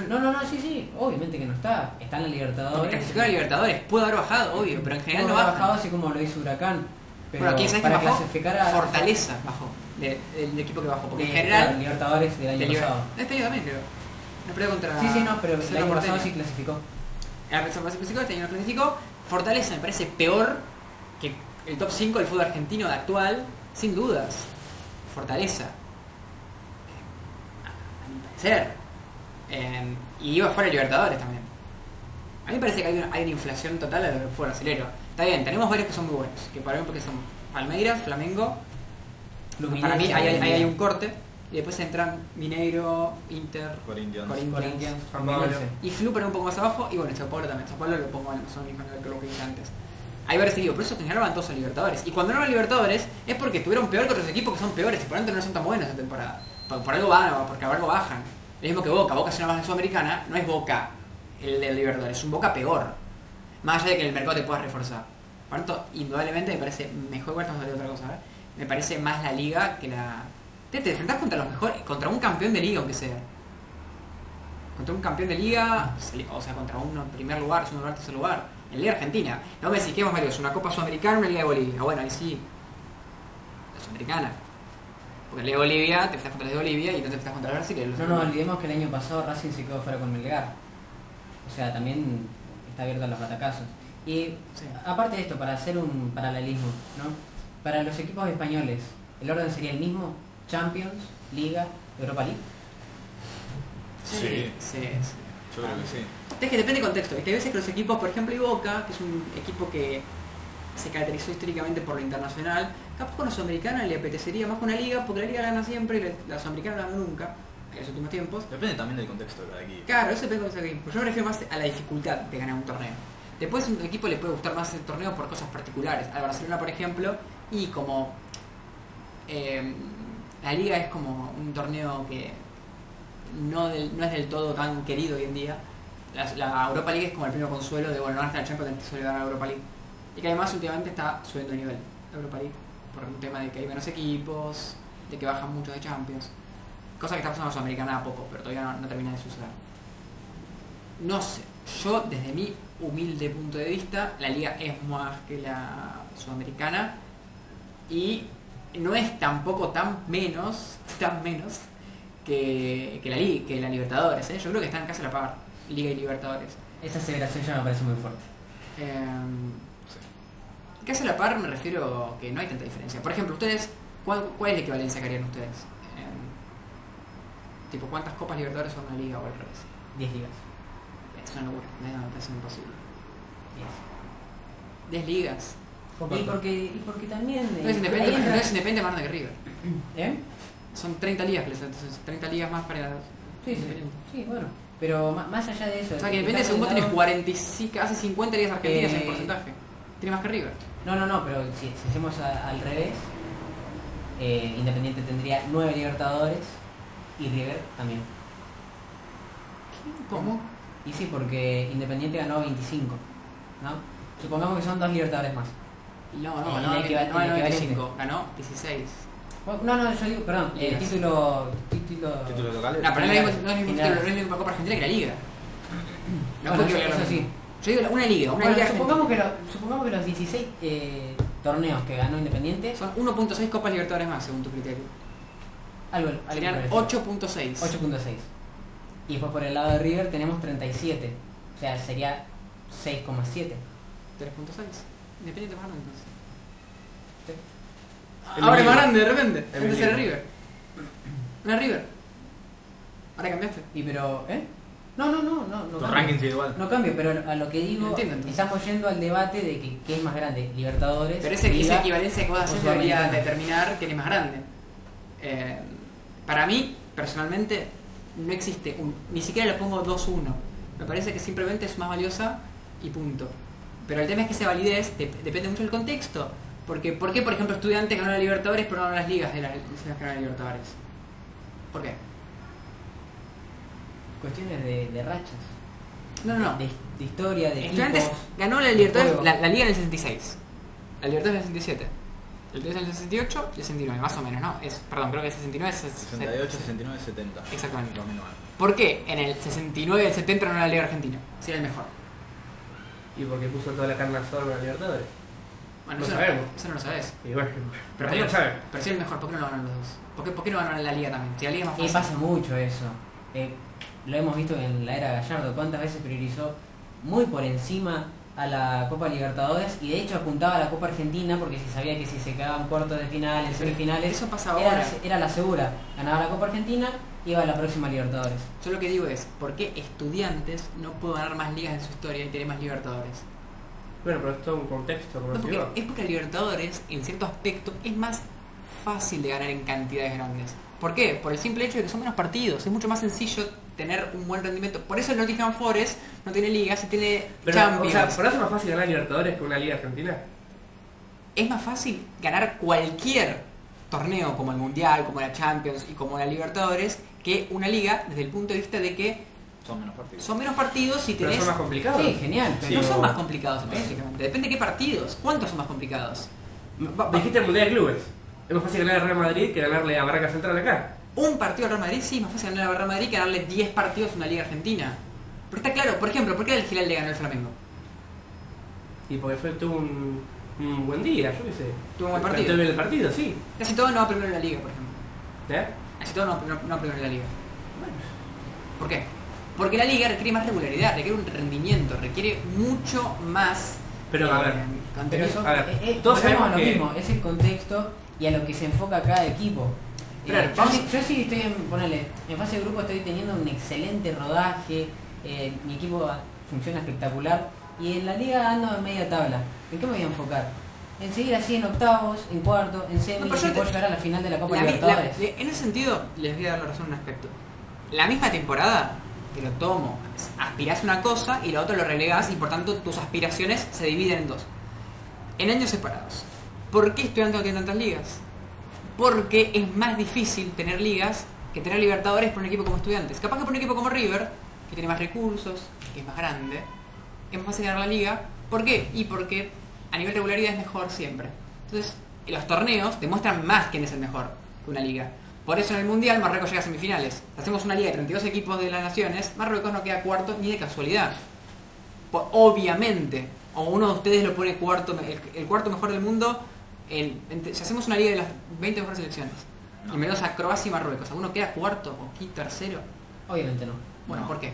No, sí, obviamente que no está. Está en la Porque Libertadores. clasificó a Libertadores, pudo haber bajado, obvio, pero en general Pudo no haber baja. bajado así como lo hizo Huracán. Pero Bueno, ¿quién sabe que para bajó? clasificar a Fortaleza bajó, del equipo que bajó, porque en claro, general... Libertadores del año del pasado. Este año también creo. No perdió contra... Sí, no, pero el Cerro año pasado Porteño. sí clasificó. El año pasado clasificó, este año no clasificó. Fortaleza me parece peor que el top 5 del fútbol argentino de actual, sin dudas. Fortaleza. A mi parecer. Y iba fuera de Libertadores también. A mí me parece que hay una inflación total del fútbol brasileño. Está bien, tenemos varios que son muy buenos, que para mí porque son Palmeiras, Flamengo. Para mí hay un corte. Y después entran Mineiro, Inter, Corinthians. Corinthians, San Pablo. Fluminense. y Flu para un poco más abajo. Y bueno, Sao Paulo también. Sao Paulo lo pongo en son mismo nivel que lo que dije antes. Hay varios equipos, por eso en general van todos a Libertadores. Y cuando no van a Libertadores es porque estuvieron peor que otros equipos que son peores y por lo tanto no son tan buenos esta temporada. Por algo van, porque por algo bajan. Lo mismo que Boca. Boca es una más Sudamericana, no es Boca el de Libertadores, es un Boca peor. Más allá de que en el mercado te puedas reforzar. Por lo tanto, indudablemente me parece mejor, igual estamos hablando de otra cosa, ¿eh? Me parece más la liga que la... Te enfrentás contra los mejores, contra un campeón de liga aunque sea. Contra un campeón de liga, o sea, contra uno en primer lugar, segundo lugar, tercer lugar. En Liga Argentina. No me decís que es más valioso, una Copa Sudamericana o una Liga de Bolivia. Bueno, ahí sí. La Sudamericana. Porque en Liga de Bolivia te enfrentas contra los de Bolivia y entonces te enfrentas contra Brasil. No nos olvidemos que el año pasado Racing se quedó fuera con Melgar. O sea, también está abierto a los batacazos. Y Sí. aparte de esto, para hacer un paralelismo, ¿no? Para los equipos españoles, ¿el orden sería el mismo? Champions, Liga, Europa League. Sí. Sí. Yo creo que sí. Es que depende del contexto. Hay veces que los equipos, por ejemplo, y Boca, que es un equipo que se caracterizó históricamente por lo internacional, capaz con la Sudamericana le apetecería más con la Liga, porque la Liga gana siempre y la Sudamericana no ganó nunca en los últimos tiempos. Depende también del contexto de cada equipo. Claro, eso depende de los equipos. Yo me refiero más a la dificultad de ganar un torneo. Después a un equipo le puede gustar más el torneo por cosas particulares. Al Barcelona, por ejemplo, y como la Liga es como un torneo que no es del todo tan querido hoy en día. La Europa League es como el primer consuelo de, bueno, no hasta el Champions suele ganar la Europa League. Y que además últimamente está subiendo de nivel la Europa League. Por un tema de que hay menos equipos, de que bajan mucho de Champions. Cosa que está pasando en la Sudamericana a poco, pero todavía no termina de suceder. No sé, yo desde mi humilde punto de vista, la liga es más que la Sudamericana y no es tampoco tan menos que la Liga, que la Libertadores, ¿eh? Yo creo que están casi a la par, Liga y Libertadores. Esta aseveración ya me parece muy fuerte. Casi a la par me refiero que no hay tanta diferencia. Por ejemplo, ustedes, ¿cuál es la equivalencia que harían ustedes? Tipo, ¿cuántas Copas Libertadores son una liga o al revés? 10 ligas. Es una locura, me parece imposible. 10. 10 ligas. Y porque también... No es ahí entra- independiente más grande que River. ¿Eh? Son 30 ligas, entonces 30 ligas más para... Sí, Independiente. sí, bueno. Pero más allá de eso... O sea que Independiente está según vos tenés conectado- 40, casi 50 ligas argentinas en Eh, porcentaje. Tiene más que River. No, pero si hacemos al revés, Independiente tendría 9 Libertadores y River también. ¿Cómo? Y sí, porque Independiente ganó 25, ¿no? Supongamos que son 2 Libertadores más. No, En ganó el equivalente. 95, ganó 16. No, yo digo, perdón, Ligas. título... ¿Títulos locales? No, pero no es el mismo General. título, no es la misma Copa Argentina que la Liga. No Bueno, puede eso que sí. Yo digo una liga, Bueno, liga supongamos que los 16 torneos que ganó Independiente, son 1.6 Copas Libertadores más, según tu criterio. algo Serían parecido. 8.6. 8.6. Y después por el lado de River tenemos 37. O sea, sería 6,7. 3.6. Independiente más grande entonces. El Ahora es más mismo. grande de repente. El Antes era mismo. River. No era River. Ahora cambiaste. Y pero, No Tu cambio. ranking sigue igual. No cambio, pero a lo que digo, Entiendo, entonces. estamos yendo al debate de que qué es más grande, Libertadores. Pero esa Liga, equivalencia que vos haces o debería Sudamericana. determinar quién es más grande. Para mí, personalmente, no existe ni siquiera le pongo 2-1. Me parece que simplemente es más valiosa y punto. Pero el tema es que esa validez depende mucho del contexto. Porque, ¿por qué, por ejemplo, Estudiantes ganó la Libertadores pero no ganó las ligas de las que ganó la Libertadores? ¿Por qué? Cuestiones de rachas. No. De historia, de Estudiantes equipos. ganó la Libertadores, juego. la Liga en el 66. La Libertadores en el 67. El 3 en el 68 y el 69, más o menos, ¿no? Perdón, creo que el 69 es... 68, 69, 70. Exactamente. 2009. ¿Por qué en el 69 y el 70 no era la Liga Argentina? Si era el mejor. Y porque puso toda la carne al sol en la Libertadores. Bueno, No eso sabemos. Eso no lo sabes. Y bueno, Pero pero no saben. Pero si era el mejor, ¿por qué no lo ganaron los dos? ¿Por qué no ganaron la Liga también? Si la Liga es más Y fácil. pasa mucho eso. Lo hemos visto en la era Gallardo, cuántas veces priorizó muy por encima a la Copa Libertadores y de hecho apuntaba a la Copa Argentina porque si sabía que si se quedaban cuartos de final, en semifinales, Eso pasa ahora. era la segura. Ganaba la Copa Argentina, iba a la próxima Libertadores. Yo lo que digo es, ¿por qué Estudiantes no pudo ganar más ligas en su historia y tener más Libertadores? Bueno, pero es todo un contexto, como No, decís vos. es porque la Libertadores, en cierto aspecto, es más fácil de ganar en cantidades grandes. ¿Por qué? Por el simple hecho de que son menos partidos. Es mucho más sencillo tener un buen rendimiento. Por eso el Nottingham Forest no tiene ligas, se tiene Pero, Champions. o sea, ¿por eso es más fácil ganar Libertadores que una liga argentina? Es más fácil ganar cualquier torneo como el Mundial, como la Champions y como la Libertadores que una liga desde el punto de vista de que Son menos partidos. son menos partidos y Pero tenés... son más complicados. Sí, genial, Sí, pero No son más complicados específicamente. Depende de qué partidos. ¿Cuántos son más complicados? Dijiste el Mundial de Clubes. Es más fácil ganar al Real Madrid que ganarle a Barraca Central acá. Un partido al Real Madrid, sí, es más fácil ganar al Real Madrid que ganarle 10 partidos a una liga argentina. Pero está claro, por ejemplo, ¿por qué el Gilal le ganó al Flamengo? Y porque tuvo un buen día, yo qué sé. Tuvo un buen partido. Cantó bien el partido, sí. Casi todo no va primero en la liga, por ejemplo. ¿Eh? Casi todo no va primero en la liga. ¿Por qué? Porque la liga requiere más regularidad, requiere un rendimiento, requiere mucho más... Pero, a ver, pero contenido. eso, A ver, volvemos todos sabemos a lo que- mismo, es el contexto y a lo que se enfoca cada equipo. Claro, Yo sí estoy en fase de grupo estoy teniendo un excelente rodaje, mi equipo funciona espectacular y en la liga ando en media tabla. ¿En qué me voy a enfocar? En seguir así en octavos, en cuarto, en semi, No, pero y si yo puedo te- llegar a la final de la Copa En Libertadores. ese sentido, les voy a dar la razón en un aspecto. La misma temporada, te lo tomo, aspirás una cosa y la otra lo relegás y por tanto tus aspiraciones se dividen en dos. En años separados. ¿Por qué Estudiantes no tiene tantas ligas? Porque es más difícil tener ligas que tener Libertadores por un equipo como Estudiantes. Capaz que por un equipo como River, que tiene más recursos, que es más grande, es más fácil ganar la liga. ¿Por qué? Y porque a nivel regularidad es mejor siempre. Entonces, los torneos demuestran más quién es el mejor que una liga. Por eso en el Mundial Marruecos llega a semifinales. Hacemos una liga de 32 equipos de las naciones, Marruecos no queda cuarto ni de casualidad. Obviamente, o uno de ustedes lo pone cuarto, el cuarto mejor del mundo, si hacemos una liga de las 20 mejores selecciones, No. y me das a Croacia y Marruecos, ¿alguno queda cuarto o quinto, tercero? Obviamente no. Bueno, No. ¿por qué?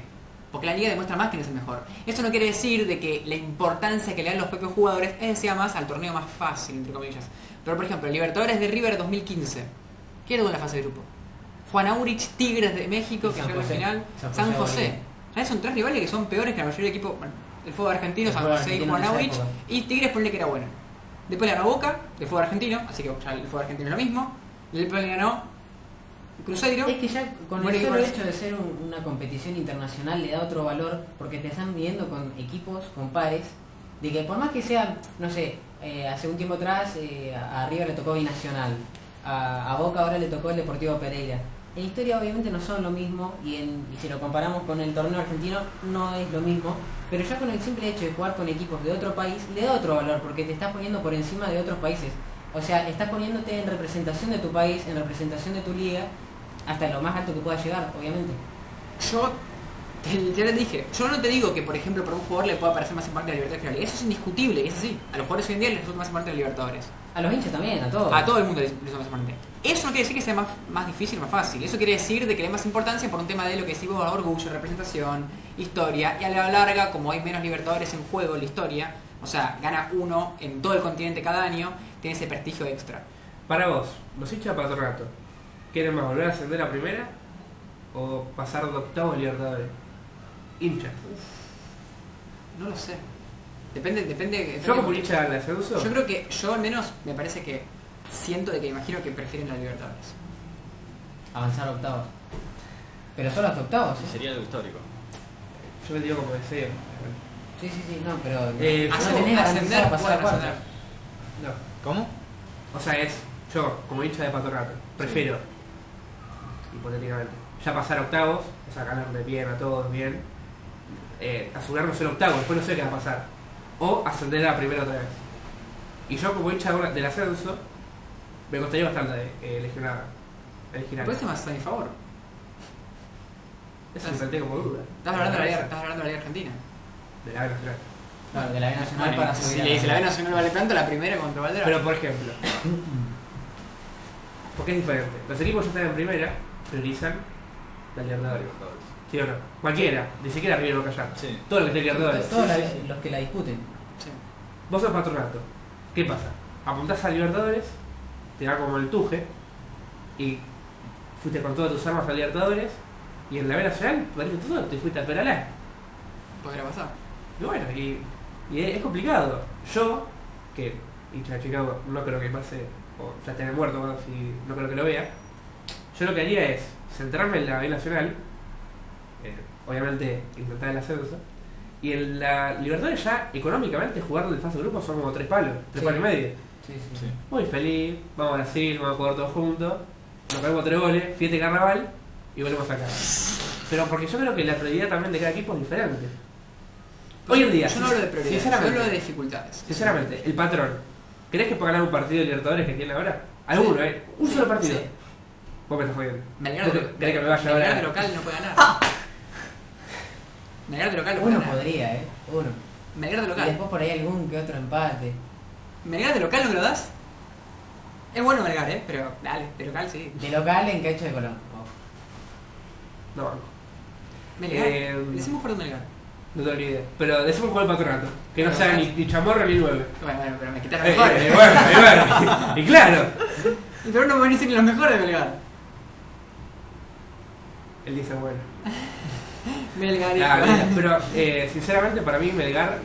Porque la liga demuestra más quién es el mejor. Eso no quiere decir de que la importancia que le dan los propios jugadores sea más al torneo más fácil, entre comillas. Pero por ejemplo, Libertadores de River 2015. ¿Quién tuvo en la fase de grupo? Juan Aurich, Tigres de México, que San llegó a la José. final. San San José José. Bolívar. ¿Sabes? Son tres rivales que son peores que la mayoría de equipos. Bueno, el fútbol argentino, El San fútbol José y argentino Juan en esa Aurich. época. Y Tigres ponle que era bueno. Después le ganó Boca, de fútbol argentino, así que ya el fútbol argentino es lo mismo. Y después le ganó Cruzeiro. Es que ya con Bueno, el solo igual- hecho de ser una competición internacional le da otro valor porque te están midiendo con equipos, con pares, de que por más que sea, no sé, hace un tiempo atrás a River le tocó Binacional, a Boca ahora le tocó el Deportivo Pereira. En historia obviamente no son lo mismo y si lo comparamos con el torneo argentino no es lo mismo, pero ya con el simple hecho de jugar con equipos de otro país le da otro valor porque te estás poniendo por encima de otros países. O sea, estás poniéndote en representación de tu país, en representación de tu liga, hasta lo más alto que puedas llegar, obviamente. Yo ya les dije, yo no te digo que por ejemplo por un jugador le pueda parecer más importante la Libertadores que la Liga. Eso es indiscutible, y es así. A los jugadores hoy en día les resulta más importante la Libertadores. A los hinchas también, a todos. A todo el mundo les resulta más importante. Eso no quiere decir que sea más difícil o más fácil. Eso quiere decir de que le dé más importancia por un tema de lo que decimos, orgullo, representación, historia. Y a la larga, como hay menos Libertadores en juego en la historia, o sea, gana uno en todo el continente cada año, tiene ese prestigio extra. Para vos, los hinchas de Patronato, ¿quieren más volver a ascender a primera o pasar de octavos a Libertadores? Hincha. No lo sé. Depende. Yo como hincha del ascenso, Yo creo que, yo al menos me parece que siento de que imagino que prefieren la Libertadores. Avanzar a octavos. Pero solo hasta octavos, ¿eh? Sería algo histórico. yo le digo como deseo. Sí, no, pero no no tenés tenés garantizado pasar a pueden cuartos. ascender. No. ¿Cómo? O sea, yo como hincha de Patronato, prefiero, hipotéticamente, ya pasar a octavos, o sea, ganarle bien a todos, bien, asegurarnos el octavo, después no sé qué va a pasar, o ascender a la primera otra vez. Y yo como hincha del ascenso, me costaría bastante elegir Por algo. eso más a mi favor. Eso me planteé como duda. Estás hablando de la Liga Argentina. De la B Nacional. Claro, de la B Nacional Bueno, para si subir. le dice la B Nacional vale tanto, la primera contra Valderrama. Pero por ejemplo, porque es diferente. Los equipos que están en primera priorizan la Libertadores. ¿Sí o no? Cualquiera, ni siquiera River Boca Juniors. Sí. Todo lo que esté en Libertadores. Todos los que la disputen. Sí. Vos sos Patronato. ¿Qué pasa? Apuntás a Libertadores, te da como el tuje y fuiste con todas tus armas a Libertadores y en la B Nacional perdiste todo, te fuiste a Peralá. Podría pasar. Y bueno, y es complicado. Yo, que hincha de Chicago, no creo que pase, o ya esté muerto, bueno, si no creo que lo vea, Yo lo que haría es centrarme en la B Nacional, obviamente intentar el ascenso, y en la Libertadores ya económicamente jugar del fase de grupo son como 3 palos, 3 Sí. palos y medio. Sí, sí. Sí. Muy feliz, vamos a Brasil, vamos a jugar todos juntos, nos pegamos 3 goles, fiesta de carnaval y volvemos a casa. Pero porque yo creo que la prioridad también de cada equipo es diferente. Hoy en día, Yo no hablo de prioridades, yo sinceramente, hablo de dificultades. sinceramente, el patrón, ¿crees que puede ganar un partido de Libertadores que tiene ahora? Alguno, un solo partido. Sí. Vos me estás jodiendo. Melgar ¿Crees que me vaya Melgar ahora? de local no puede ganar. Melgar de local no puede Uno ganar. podría, uno. Melgar de Y local. después por ahí algún que otro empate. Melgar de local no me lo das. Es bueno Melgar, pero dale, de local sí. De local en Cacho de Colón. Ojo. No, Melgar. Decimos por dónde Melgar. no tengo ni idea. Pero decimos jugar el patronato, que no Pero sea bueno. ni chamorro ni 9. Bueno, pero me quitas los mejores. Bueno. Y claro, Pero no me dicen ni los mejores de Melgar. él dice bueno. Melgar, Mira, pero sinceramente para mí Melgar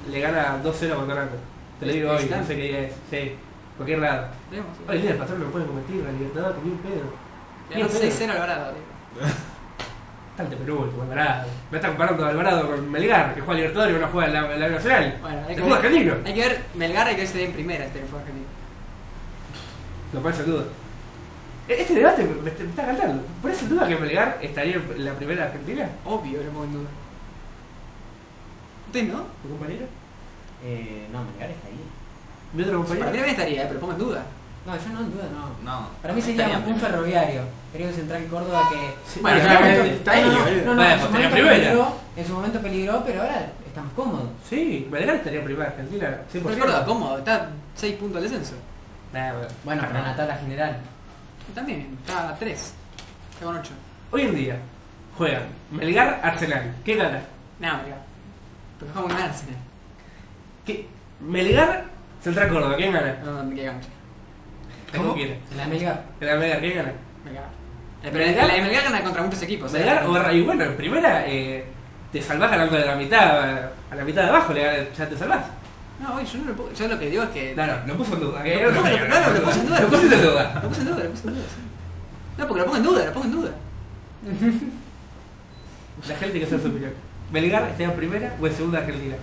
le gana 2-0 a Patronato. Te lo digo hoy, no sé qué día es. Sí, cualquier lado. Hoy el día del patrón no puede competir, la Libertadores con 1000 pedos. Le ganó 6-0 Alvarado, tío. Tanto Perú, el Alvarado. Me está comparando a Alvarado con Melgar, que juega Libertadores y no juega en la Nacional. Bueno, Se juega argentino. Hay que ver Melgar, hay que ver si está en primera este fue argentino. Lo pones en duda. Este debate me está cantando. ¿Pones en duda que Melgar estaría en la primera de Argentina? Obvio, lo pongo en duda. ¿Usted no? ¿Tu compañero? No, Melgar está ahí. ¿Mi otro Para mí compañero? también estaría, pero pongo en duda. No, yo no en duda, no. No. Para mí sería estaría un ferroviario. Sería un central Córdoba que. Sí, Bueno, en su claramente momento- está ahí, no, boludo. no, Bueno, en su pues tenía momento primera. peligró, en su momento peligró, pero ahora estamos cómodos. Sí, Melgar estaría en primera de Argentina, 100%. Pero Córdoba, cómodo, está 6 puntos del descenso. Nah, Bueno, pero en la tabla general. También, está a 3. Está con 8. Hoy en día juegan Melgar Arsenal. ¿Qué gana? No, Melgar. Porque juega muy mal Arsenal. ¿Qué? Melgar Central Córdoba. ¿Quién gana? No, me queda cancha. ¿Cómo quiere? En la Melgar. ¿La Melgar? ¿Quién gana? Melgar. Pero la de Melgar gana contra muchos equipos. Melgar o y bueno, en primera te salvás ganando a la mitad de abajo, ya te salvás. No, oye, yo no lo puedo. Yo lo que digo es que. No, lo puso en duda. No, lo puse en duda. Lo puse en duda. Lo puse en duda, sí. No, porque lo pongo en duda, lo pongo en duda. La gente tiene que hacer su opinión. ¿Melgar está en primera o en segunda Argentina?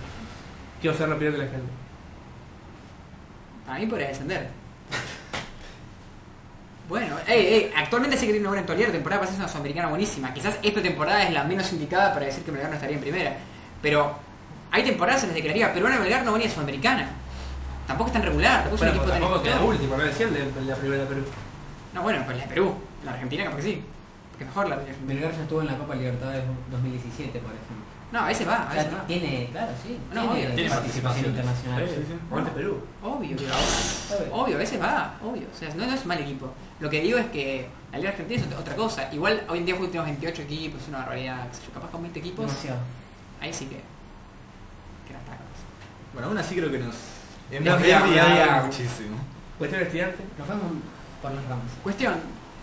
Quiero saber la opinión de la gente. A mí podría descender. Bueno, actualmente sí que tiene una buena actualidad. La temporada pasada es una sudamericana buenísima. Quizás esta temporada es la menos indicada para decir que Melgar no estaría en primera. Pero hay temporadas en las que quedaría peruana Melgar no venía sudamericana. Tampoco es tan regular, tampoco es un Bueno, equipo tan tampoco queda exitoso. última, no decían de la primera de Perú. No, bueno, pues la de Perú. La Argentina capaz que sí. Porque mejor la de Argentina. Melgar ya estuvo en la Copa Libertadores 2017, por ejemplo. No, a veces va, a O veces sea, va. tiene, claro, sí. No, obvio, tiene participación internacional. Sí, sí. Aguante Perú. Obvio, Obvio. obvio, a veces va, obvio. O sea, no es mal equipo. Lo que digo es que la Liga Argentina es otra cosa. Igual hoy en día tenemos 28 equipos, es una barbaridad. qué sé yo, capaz con 20 equipos, Demasiado. ahí sí que era otra cosa. Bueno, aún así creo que nos Nos había- muchísimo. Cuestión de estudiante. Nos fuimos por las ramas. Cuestión,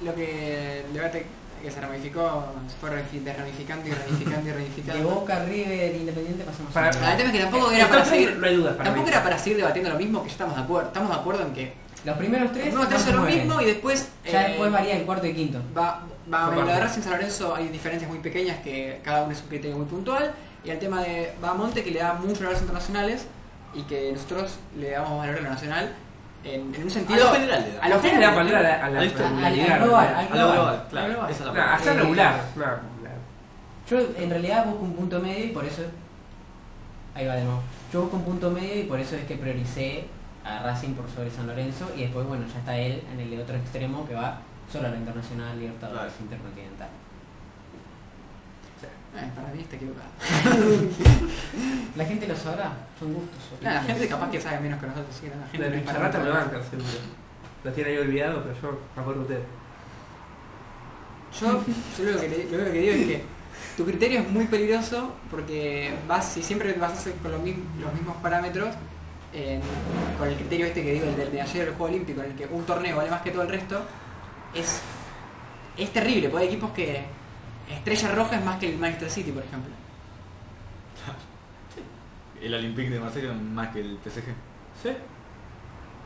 lo que el debate que se ramificó, se fue ramificando y ramificando y De ramificando. Boca, River, Independiente pasamos Para- a El tema es que tampoco El era para top tres seguir. no hay dudas para Tampoco mí. era para seguir debatiendo lo mismo, que ya estamos de acuerdo. Estamos de acuerdo en que los primeros tres. los tres no son lo mueven. mismo y después. Ya después varía el cuarto y quinto. En lo de Racing San Lorenzo hay diferencias muy pequeñas que cada uno es un criterio muy puntual. Y el tema de Bahamonte que le da mucho valor a los internacionales y que nosotros le damos valor a lo nacional en un sentido. A lo general le da. A lo ¿Usted le da general. valor a la Al global, al A lo global. global, claro. global. Esa es la No, palabra. hacer regular. No, Yo en realidad busco un punto medio y por eso. Ahí va de nuevo. Yo busco un punto medio y por eso es que prioricé a Racing por sobre San Lorenzo y después, bueno, ya está él en el otro extremo que va solo a la Internacional, Libertadores, Claro. Intercontinental. Para mí está equivocado. La gente lo sabrá, son gustos. La opiniones. gente capaz que sabe menos que nosotros. Sí, la gente La no es para bicharrata me tanto. banca, seguro. Lo tiene ahí olvidado, pero yo me acuerdo de usted. Yo lo único que digo es que tu criterio es muy peligroso porque si siempre vas a hacer con los mismos parámetros, con el criterio este que digo, el del medallero del Juego Olímpico, en el que un torneo vale más que todo el resto, es terrible, porque hay equipos que Estrella Roja es más que el Manchester City, por ejemplo. El Olympique de Marsella más que el PSG. ¿Sí?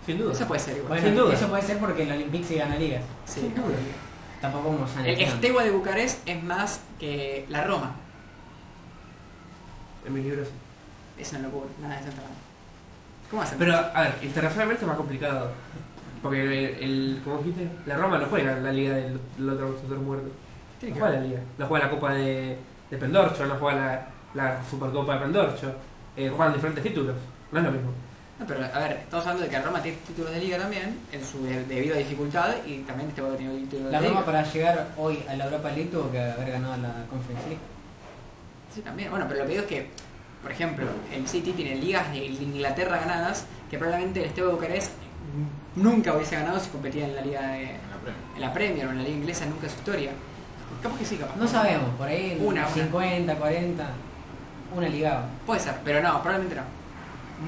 Sin duda. Eso puede ser igual. Bueno, Sin duda. eso puede ser porque el Olympique sí gana ligas. Sí, Sin duda. Tampoco como San el Steaua de Bucarest es más que la Roma. En mi libro sí. Es una locura, nada de Santa Roma. ¿Cómo hacen? Pero, a ver, internacionalmente es más complicado. Porque como dijiste, la Roma no juega en la liga del otro muerto. Tiene No que juega ver. la liga. No juega la Copa de Pendorcho, no juega la Supercopa de Pendorcho. Juegan diferentes títulos. No es lo mismo. No, pero a ver, estamos hablando de que Roma tiene títulos de liga también, en su debida dificultad, y también este va a tener títulos La de Roma liga. para llegar hoy a la Europa League tuvo que haber ganado la Conference League. Sí, también. Bueno, pero lo que digo es que, por ejemplo, el City tiene ligas de Inglaterra ganadas que probablemente el Steaua de Bucarest nunca hubiese ganado si competía en la liga en la Premier o en la liga inglesa nunca en su historia. Capaz que sí, capaz. No sabemos, por ahí Una. 50, 40, una ligada. Puede ser, pero no, probablemente no.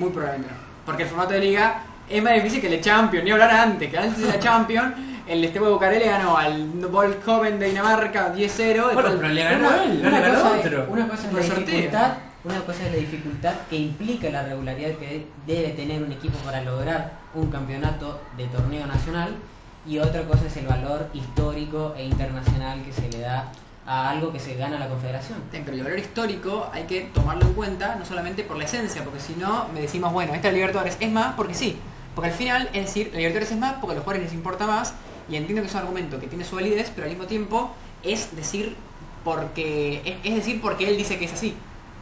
Muy probablemente no. Porque el formato de liga es más difícil que el de Champions, ni hablar antes, que antes de la Champions, el Steaua de Bucarest le ganó al Volkoven de Dinamarca 10-0. Bueno, pero le ganó a él, no le ganó a otro. Una cosa es Por la sorteo. dificultad, una cosa es la dificultad que implica la regularidad que debe tener un equipo para lograr un campeonato de torneo nacional, y otra cosa es el valor histórico e internacional que se le da a algo que se gana la Confederación. Pero el valor histórico hay que tomarlo en cuenta, no solamente por la esencia, porque si no me decimos, bueno, esta Libertadores es más porque sí. Porque al final, es decir, la Libertadores es más porque a los jugadores les importa más, y entiendo que es un argumento que tiene su validez, pero al mismo tiempo es decir porque él dice que es así.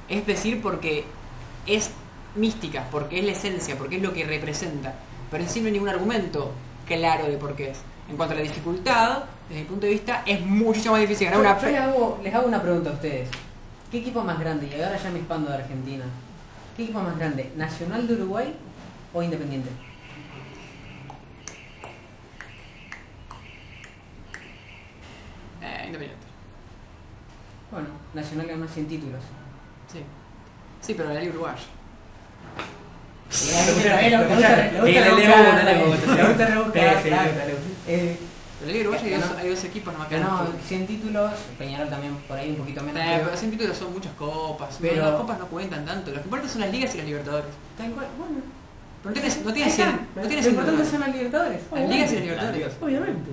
Es decir porque es mística, porque es la esencia, porque es lo que representa. Pero en sí no hay ningún argumento claro de por qué es. En cuanto a la dificultad, desde mi punto de vista, es muchísimo más difícil ganar una... Yo les hago una pregunta a ustedes. ¿Qué equipo más grande? Y ahora ya me expando de Argentina. ¿Qué equipo más grande? ¿Nacional de Uruguay o Independiente? Independiente. Bueno, Nacional gana 100 títulos. Sí. Sí, pero la Liga Uruguaya. Le gusta rebuscar, claro. La Liga Uruguaya hay dos equipos nomás que Ganó ganan. 100 títulos, Peñarol también por ahí un poquito menos. Pero 100 títulos son muchas copas. Pero- Las copas no cuentan tanto. Lo que importa son las ligas y las Libertadores. Tal cual, bueno. Pero no tienes Ahí está. 100. No tienes Lo 100 importante títulos. son las Libertadores. Las ligas y las Libertadores. Obviamente.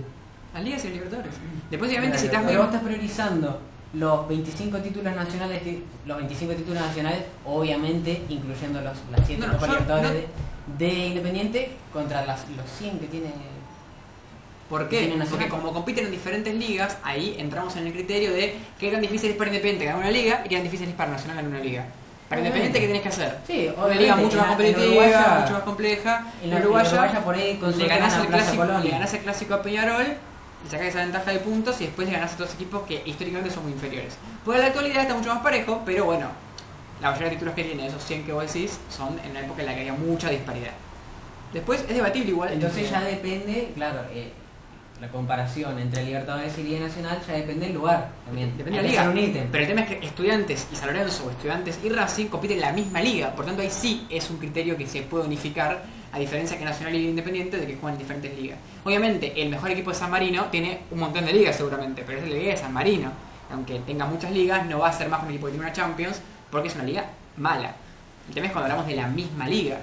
Las ligas y las Libertadores. Después, obviamente, si estás Pero vos muy... estás priorizando los 25 títulos nacionales, obviamente incluyendo las 7 No, no, Copas yo Libertadores de Independiente contra los 100 que tiene. ¿Por Tiene qué? Nacional. Porque como compiten en diferentes ligas, ahí entramos en el criterio de qué tan difícil es para Independiente ganar una liga y qué tan difícil es para Nacional ganar una liga. Para Obviamente. Independiente, ¿qué tenés que hacer? Sí, Una obviamente, liga mucho más en la competitiva, Uruguaya- mucho más compleja. En la Uruguaya, Uruguaya por ahí con le suerte ganás, gana el Plaza clásico, Colonia. le ganás el clásico a Peñarol, le sacás esa ventaja de puntos y después le ganás a otros equipos que históricamente son muy inferiores. Pues en la actualidad está mucho más parejo, pero bueno, la mayoría de títulos que tiene, esos 100 que vos decís, son en la época en la que había mucha disparidad. Después es debatible igual. Entonces ya depende, claro, la comparación entre Libertadores y Liga Nacional ya depende del lugar también. Depende de Hay la que hacer liga. un ítem. Pero el tema es que Estudiantes y San Lorenzo o Estudiantes y Racing compiten en la misma liga. Por tanto, ahí sí es un criterio que se puede unificar, a diferencia que Nacional y Independiente de que juegan en diferentes ligas. Obviamente, el mejor equipo de San Marino tiene un montón de ligas seguramente, pero es la liga de San Marino. Aunque tenga muchas ligas, no va a ser más un equipo que tiene una Champions, porque es una liga mala. El tema es cuando hablamos de la misma liga.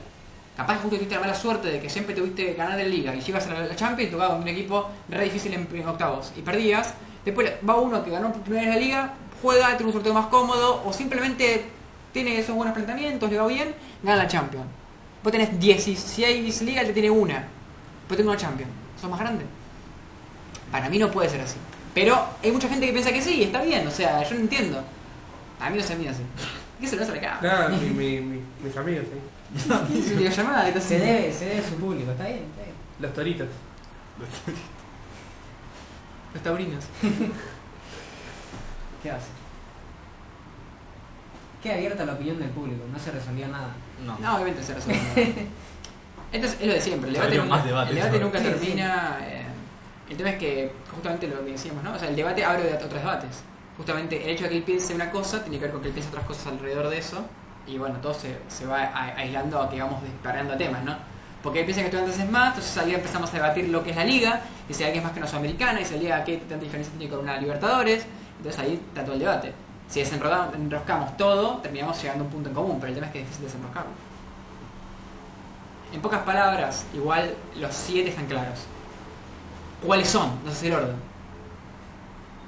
Capaz justo tuviste la mala suerte de que siempre tuviste ganar de liga y llegas a la Champions y tocaba con un equipo re difícil en octavos y perdías. Después va uno que ganó por primera vez la liga, juega, tiene un sorteo más cómodo o simplemente tiene esos buenos planteamientos, le va bien, gana la Champions. Vos tenés 16 ligas, él te tiene una. Vos tenés una Champions. ¿Sos más grande? Para mí no puede ser así. Pero hay mucha gente que piensa que sí, está bien, o sea, yo no entiendo. A mí no se mira así. ¿Qué se lo hace acá? Claro, mis amigos, sí. ¿Qué es una videollamada? ¿Qué estás Se haciendo? debe a su público, está bien, está bien. Los toritos. Los taurinos. ¿Qué hace? Queda abierta la opinión del público, no se resolvió nada. No. No, obviamente se resuelve. Esto es lo de siempre, el Se debate abrió nunca, más debate, el debate ¿sabes? nunca Sí, termina. El tema es que, justamente lo que decíamos, ¿no? O sea, el debate abre de otros debates. Justamente el hecho de que él piense una cosa tiene que ver con que él piense otras cosas alrededor de eso. Y bueno, todo se va aislando a que vamos disparando temas, ¿no? Porque él piensa que Estudiantes es más, entonces al día empezamos a debatir lo que es la liga, y si alguien es más que una sudamericana, y si al día qué tanta diferencia tiene con una Libertadores, entonces ahí está todo el debate. Si enroscamos todo, terminamos llegando a un punto en común, pero el tema es que es difícil desenroscarlo. En pocas palabras, igual los 7 están claros. ¿Cuáles son? No sé si el orden.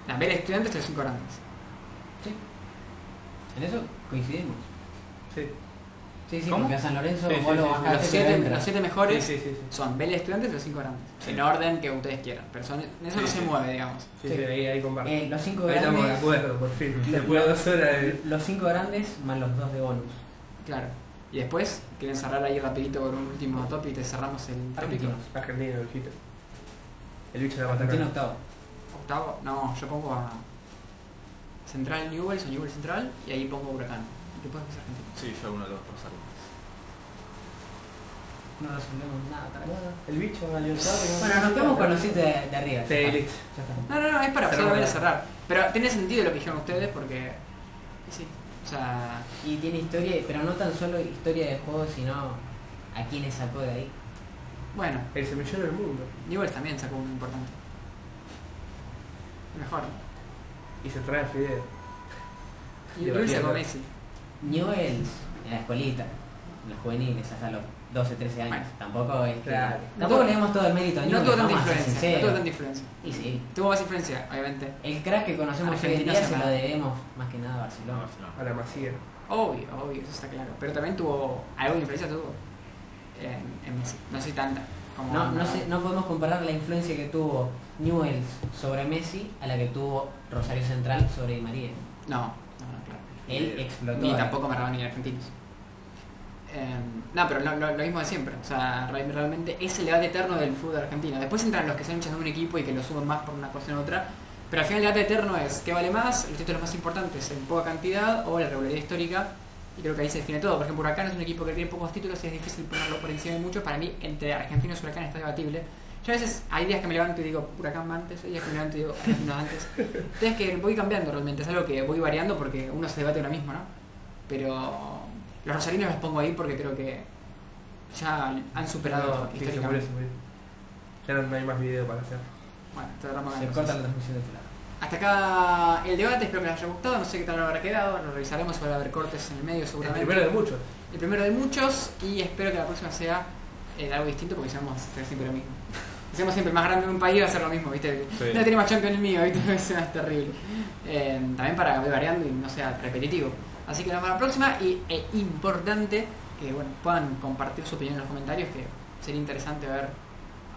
La Vélez Estudiantes de los 5 grandes. Sí. En eso coincidimos. Sí. Sí, sí, ¿Cómo? porque a San Lorenzo Sí, vos sí, lo sí, sí. bajaste. Los 7 mejores Sí, sí, sí. son Vélez Estudiantes de los 5 grandes. En orden que ustedes quieran. Pero en eso no Sí, se sí. mueve, digamos. Sí, Sí. sí, ahí comparto. Los 5 Ahí estamos de grandes. acuerdo, por fin. Después de 2 horas de... Los 5 grandes más los 2 de bonus. Claro. Y después, quieren cerrar ahí rapidito con un último top y te cerramos el tópico. Argentinos. Argentina, el bichito. El bicho de la Argentino patata. octavo. Octavo, no, yo pongo a Central Newell's o Newell's Central y ahí pongo Huracán. ¿Qué puedes hacer Argentina? Sí, yo alguno de los dos Rosario. No resolvemos nada, carajo. El bicho, la Libertadores. Bueno, nos quedamos con los 7 de arriba. Sí, ya está. listo. Ya está. No, es para Cerramos. solamente cerrar. Pero tiene sentido lo que dijeron ustedes porque... Sí, o sea... Y tiene historia, pero no tan solo historia de juego, sino a quienes sacó de ahí. Bueno, El semillero del mundo. Newell's también sacó uno importante. Mejor. Y se trae Fideo. Y Newell's sacó Messi. Newell's en la escuelita, en los juveniles, hasta los 12, 13 años. Bueno. Tampoco es que... Claro. Tampoco le damos todo el mérito a No Newell's, tuvo tanta vamos a ser influencia. No sinceros. tuvo tanta influencia. Y sí, Tuvo más influencia, obviamente. el crack que conocemos hoy en Argentina día se se lo llama- debemos más que nada a Barcelona. Barcelona. A la Masía. Obvio, eso está claro. Pero también tuvo... Algo de influencia tuvo. En Messi. No sé si tanta. Como No podemos comparar la influencia que tuvo Newell's sobre Messi a la que tuvo Rosario Central sobre Di María. No, claro. Él explotó. Ni ahí. tampoco Maradona ni argentinos. No, pero lo mismo de siempre. O sea, realmente es el debate eterno del fútbol argentino. Después entran los que son hinchas de un equipo y que lo suben más por una cuestión u otra. Pero al final el debate eterno es ¿qué vale más? Los títulos más importantes en poca cantidad o la regularidad histórica. Y creo que ahí se define todo. Por ejemplo, Huracán es un equipo que tiene pocos títulos y es difícil ponerlo por encima de muchos. Para mí, entre Argentinos y Huracán está debatible. Yo a veces hay días que me levanto y digo Huracán antes, hay días que me levanto y digo Argentinos antes. Entonces que voy cambiando realmente, es algo que voy variando porque uno se debate ahora mismo, ¿no? Pero los rosarinos los pongo ahí porque creo que ya han superado Sí, históricamente. se murió. Ya no hay más video para hacer. Bueno, te agarramos Se corta la transmisión de tu lado. Hasta acá el debate, espero que les haya gustado, no sé qué tal habrá quedado, lo revisaremos, va a haber cortes en el medio El seguramente. primero de muchos. El primero de muchos y espero que la próxima sea algo distinto porque si no vamos a hacer siempre lo mismo. Si hacemos siempre más grande de un país va a ser lo mismo, ¿viste? Sí. No tiene más champion el mío, ¿viste? Eso es terrible. También para ir variando y no sea repetitivo. Así que nos vemos la próxima y importante que bueno, puedan compartir su opinión en los comentarios, que sería interesante ver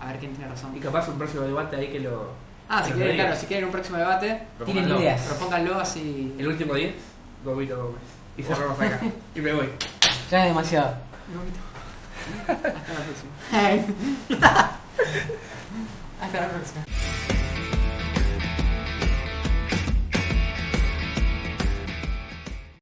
a ver quién tiene razón. Y capaz un próximo debate ahí que lo... Si que quieren, lo diga. claro, si quieren un próximo debate, Tienen Propónganlo. ideas. propónganlo así. El último 10, Gomito Gómez. Y cerramos acá. Y me voy. Ya es demasiado. Hasta la próxima. Hasta la próxima.